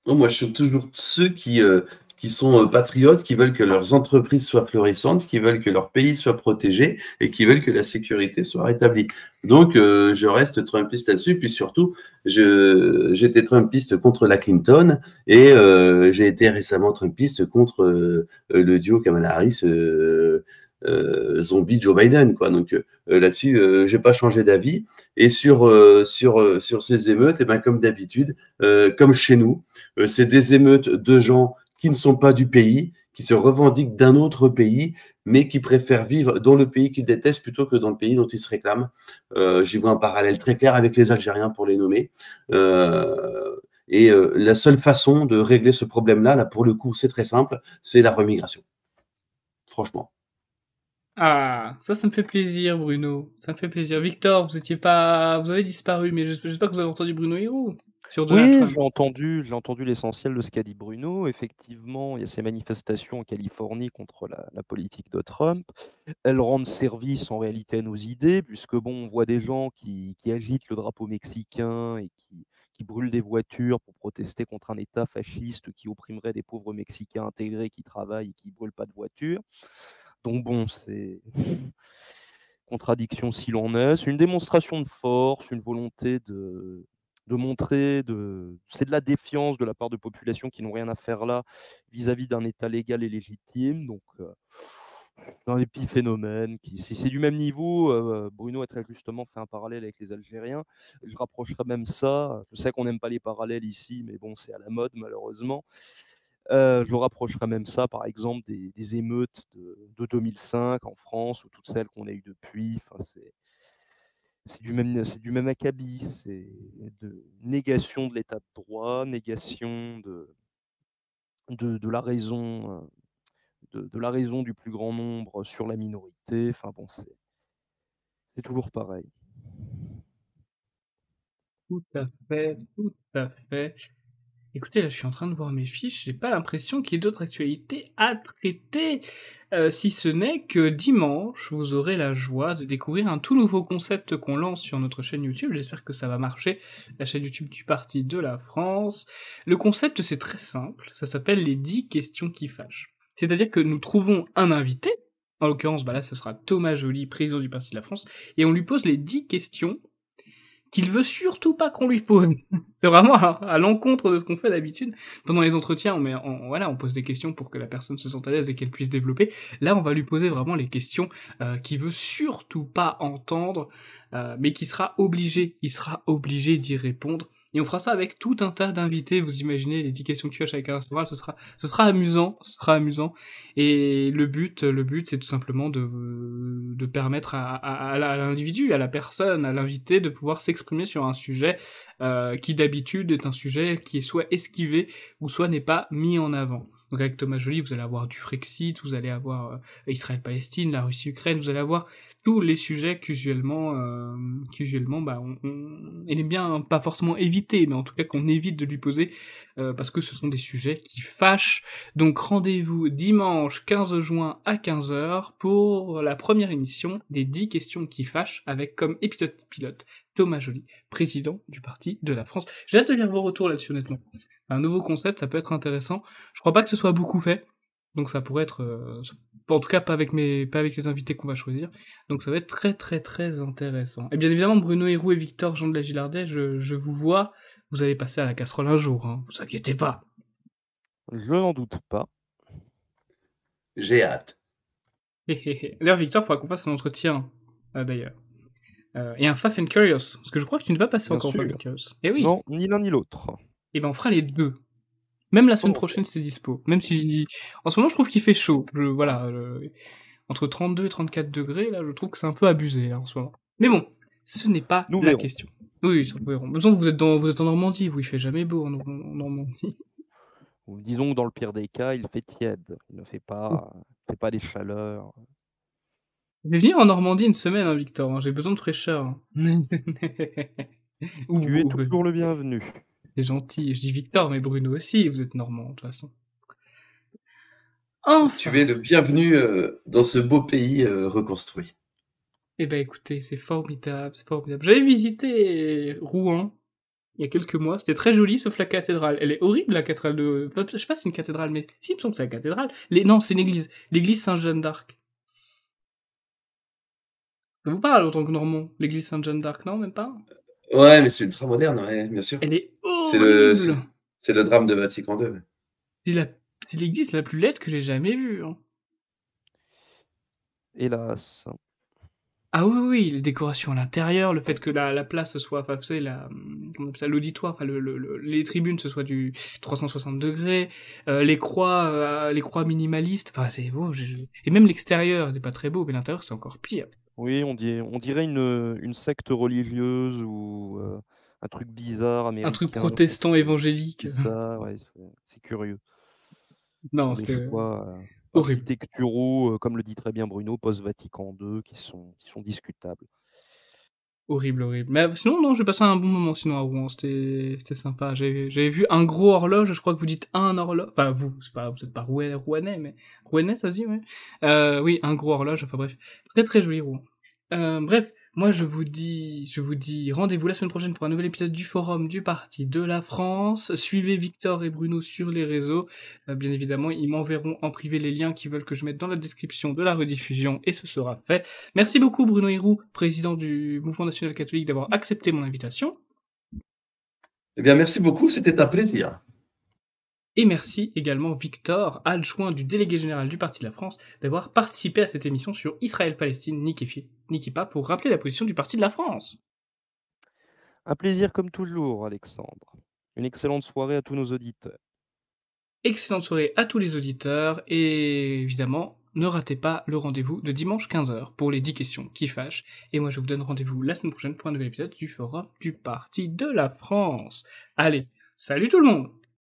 Non, moi, je suis toujours ceux qui sont patriotes, qui veulent que leurs entreprises soient florissantes, qui veulent que leur pays soit protégé et qui veulent que la sécurité soit rétablie. Donc, je reste trumpiste là-dessus. Puis surtout, j'étais trumpiste contre la Clinton et j'ai été récemment trumpiste contre le duo Kamala Harris. Zombie Joe Biden, quoi. Donc là-dessus, j'ai pas changé d'avis. Et sur ces émeutes, et ben comme d'habitude, comme chez nous, c'est des émeutes de gens qui ne sont pas du pays, qui se revendiquent d'un autre pays, mais qui préfèrent vivre dans le pays qu'ils détestent plutôt que dans le pays dont ils se réclament. J'y vois un parallèle très clair avec les Algériens, pour les nommer. La seule façon de régler ce problème-là, là, pour le coup, c'est très simple, c'est la remigration. Franchement. Ah, ça me fait plaisir, Bruno. Ça me fait plaisir. Victor, vous avez disparu, mais j'espère que vous avez entendu Bruno Hiro sur Donald Oui, Trump. j'ai entendu l'essentiel de ce qu'a dit Bruno. Effectivement, il y a ces manifestations en Californie contre la politique de Trump. Elles rendent service en réalité à nos idées, puisque bon, on voit des gens qui agitent le drapeau mexicain et qui brûlent des voitures pour protester contre un État fasciste qui opprimerait des pauvres Mexicains intégrés qui travaillent et qui ne brûlent pas de voitures. Donc bon, c'est contradiction s'il en est. C'est une démonstration de force, une volonté de montrer, c'est de la défiance de la part de populations qui n'ont rien à faire là vis-à-vis d'un État légal et légitime. Donc, un épiphénomène. Si c'est du même niveau, Bruno a très justement fait un parallèle avec les Algériens. Je rapprocherais même ça. Je sais qu'on n'aime pas les parallèles ici, mais bon, c'est à la mode malheureusement. Je rapprocherais même ça, par exemple, des émeutes de 2005 en France ou toutes celles qu'on a eues depuis. Enfin, c'est du même acabit. C'est de négation de l'état de droit, négation de la raison, de la raison du plus grand nombre sur la minorité. Enfin bon, c'est toujours pareil. Tout à fait, tout à fait. Écoutez, là, je suis en train de voir mes fiches, j'ai pas l'impression qu'il y ait d'autres actualités à traiter, si ce n'est que dimanche, vous aurez la joie de découvrir un tout nouveau concept qu'on lance sur notre chaîne YouTube. J'espère que ça va marcher, la chaîne YouTube du Parti de la France. Le concept, c'est très simple, ça s'appelle les 10 questions qui fâchent. C'est-à-dire que nous trouvons un invité, en l'occurrence, bah là, ce sera Thomas Joly, président du Parti de la France, et on lui pose les 10 questions qu'il veut surtout pas qu'on lui pose. C'est vraiment à l'encontre de ce qu'on fait d'habitude. Pendant les entretiens, on pose des questions pour que la personne se sente à l'aise et qu'elle puisse développer. Là, on va lui poser vraiment les questions qu'il veut surtout pas entendre, mais il sera obligé d'y répondre. Et on fera ça avec tout un tas d'invités. Vous imaginez les 10 questions qui fâchent avec un restaurant, ce sera amusant, Et le but, c'est tout simplement de permettre à l'individu, à la personne, à l'invité, de pouvoir s'exprimer sur un sujet qui d'habitude est un sujet qui est soit esquivé ou soit n'est pas mis en avant. Donc avec Thomas Joly, vous allez avoir du Frexit, vous allez avoir Israël-Palestine, la Russie-Ukraine, vous allez avoir tous les sujets qu'usuellement, on aime bien pas forcément éviter, mais en tout cas qu'on évite de lui poser, parce que ce sont des sujets qui fâchent. Donc rendez-vous dimanche 15 juin à 15h pour la première émission des 10 questions qui fâchent, avec comme épisode pilote Thomas Joly, président du Parti de la France. J'ai hâte de lire vos retours là-dessus, honnêtement. Un nouveau concept, ça peut être intéressant. Je crois pas que ce soit beaucoup fait, donc ça pourrait être... en tout cas, pas avec les invités qu'on va choisir. Donc ça va être très très très intéressant. Et bien évidemment, Bruno Héroux et Victor Jean de la Gilardet, je vous vois, vous allez passer à la casserole un jour, hein, vous inquiétez pas. Je n'en doute pas. J'ai hâte. D'ailleurs, Victor, il faudra qu'on fasse un entretien, d'ailleurs. Et un Fast and Curious, parce que je crois que tu ne vas pas passer Bien encore sûr. Fast and Curious. Eh oui. Non, ni l'un ni l'autre. Et ben on fera les deux. Même la semaine Oh, prochaine, c'est dispo. Même si, en ce moment, je trouve qu'il fait chaud. Entre 32 et 34 degrés, là, je trouve que c'est un peu abusé, là, en ce moment. Mais bon, ce n'est pas Nous la verrons. question. Oui, ça verrons. De toute façon, vous êtes en Normandie, vous, il fait jamais beau en Normandie. Disons que dans le pire des cas, il fait tiède. Il ne fait pas des chaleurs. Je vais venir en Normandie une semaine, hein, Victor, hein, j'ai besoin de fraîcheur. Hein. Tu es toujours le bienvenu. C'est gentil. Je dis Victor, mais Bruno aussi, vous êtes normand, de toute façon. Enfin. Tu es le bienvenu dans ce beau pays reconstruit. Eh ben écoutez, c'est formidable, c'est formidable. J'avais visité Rouen il y a quelques mois, c'était très joli, sauf la cathédrale. Elle est horrible, la cathédrale de... Je sais pas si c'est une cathédrale, mais si, il me semble que c'est la cathédrale. Non, c'est une église. L'église Sainte-Jeanne d'Arc. Ça vous parle, autant que Normand, l'église Sainte-Jeanne d'Arc, non, même pas? Ouais, mais c'est ultra moderne, ouais, bien sûr. Elle est horrible. C'est le drame de Vatican II. C'est l'église la plus laide que j'ai jamais vue. Hein. Hélas. Ah oui, les décorations à l'intérieur, le fait que la place soit, enfin, vous savez, comment on appelle ça, l'auditoire, enfin, les tribunes, ce soit du 360 degrés, les croix minimalistes, enfin, c'est beau, et même l'extérieur n'est pas très beau, mais l'intérieur, c'est encore pire. Oui, on dirait une secte religieuse ou un truc bizarre américain. Un truc protestant évangélique. C'est ça, ouais, c'est curieux. Non, c'était des choix horrible. architecturaux, comme le dit très bien Bruno, post-Vatican II, qui sont discutables. Horrible. Mais sinon, non, j'ai passé un bon moment sinon à Rouen, c'était sympa. J'avais vu un gros horloge, je crois que vous dites un horloge. Enfin, vous êtes pas Rouennais, mais Rouennais, ça se dit, ouais. Oui, un gros horloge, enfin bref. Très très joli Rouen. Bref, moi je vous dis rendez-vous la semaine prochaine pour un nouvel épisode du Forum du Parti de la France. Suivez Victor et Bruno sur les réseaux. Bien évidemment, ils m'enverront en privé les liens qu'ils veulent que je mette dans la description de la rediffusion et ce sera fait. Merci beaucoup Bruno Héroux, président du Mouvement National Catholique, d'avoir accepté mon invitation. Eh bien, merci beaucoup, c'était un plaisir. Et merci également Victor, adjoint du délégué général du Parti de la France, d'avoir participé à cette émission sur Israël-Palestine, Niki pas, pour rappeler la position du Parti de la France. Un plaisir comme toujours, Alexandre. Une excellente soirée à tous nos auditeurs. Excellente soirée à tous les auditeurs, et évidemment, ne ratez pas le rendez-vous de dimanche 15h pour les 10 questions qui fâchent. Et moi je vous donne rendez-vous la semaine prochaine pour un nouvel épisode du Forum du Parti de la France. Allez, salut tout le monde!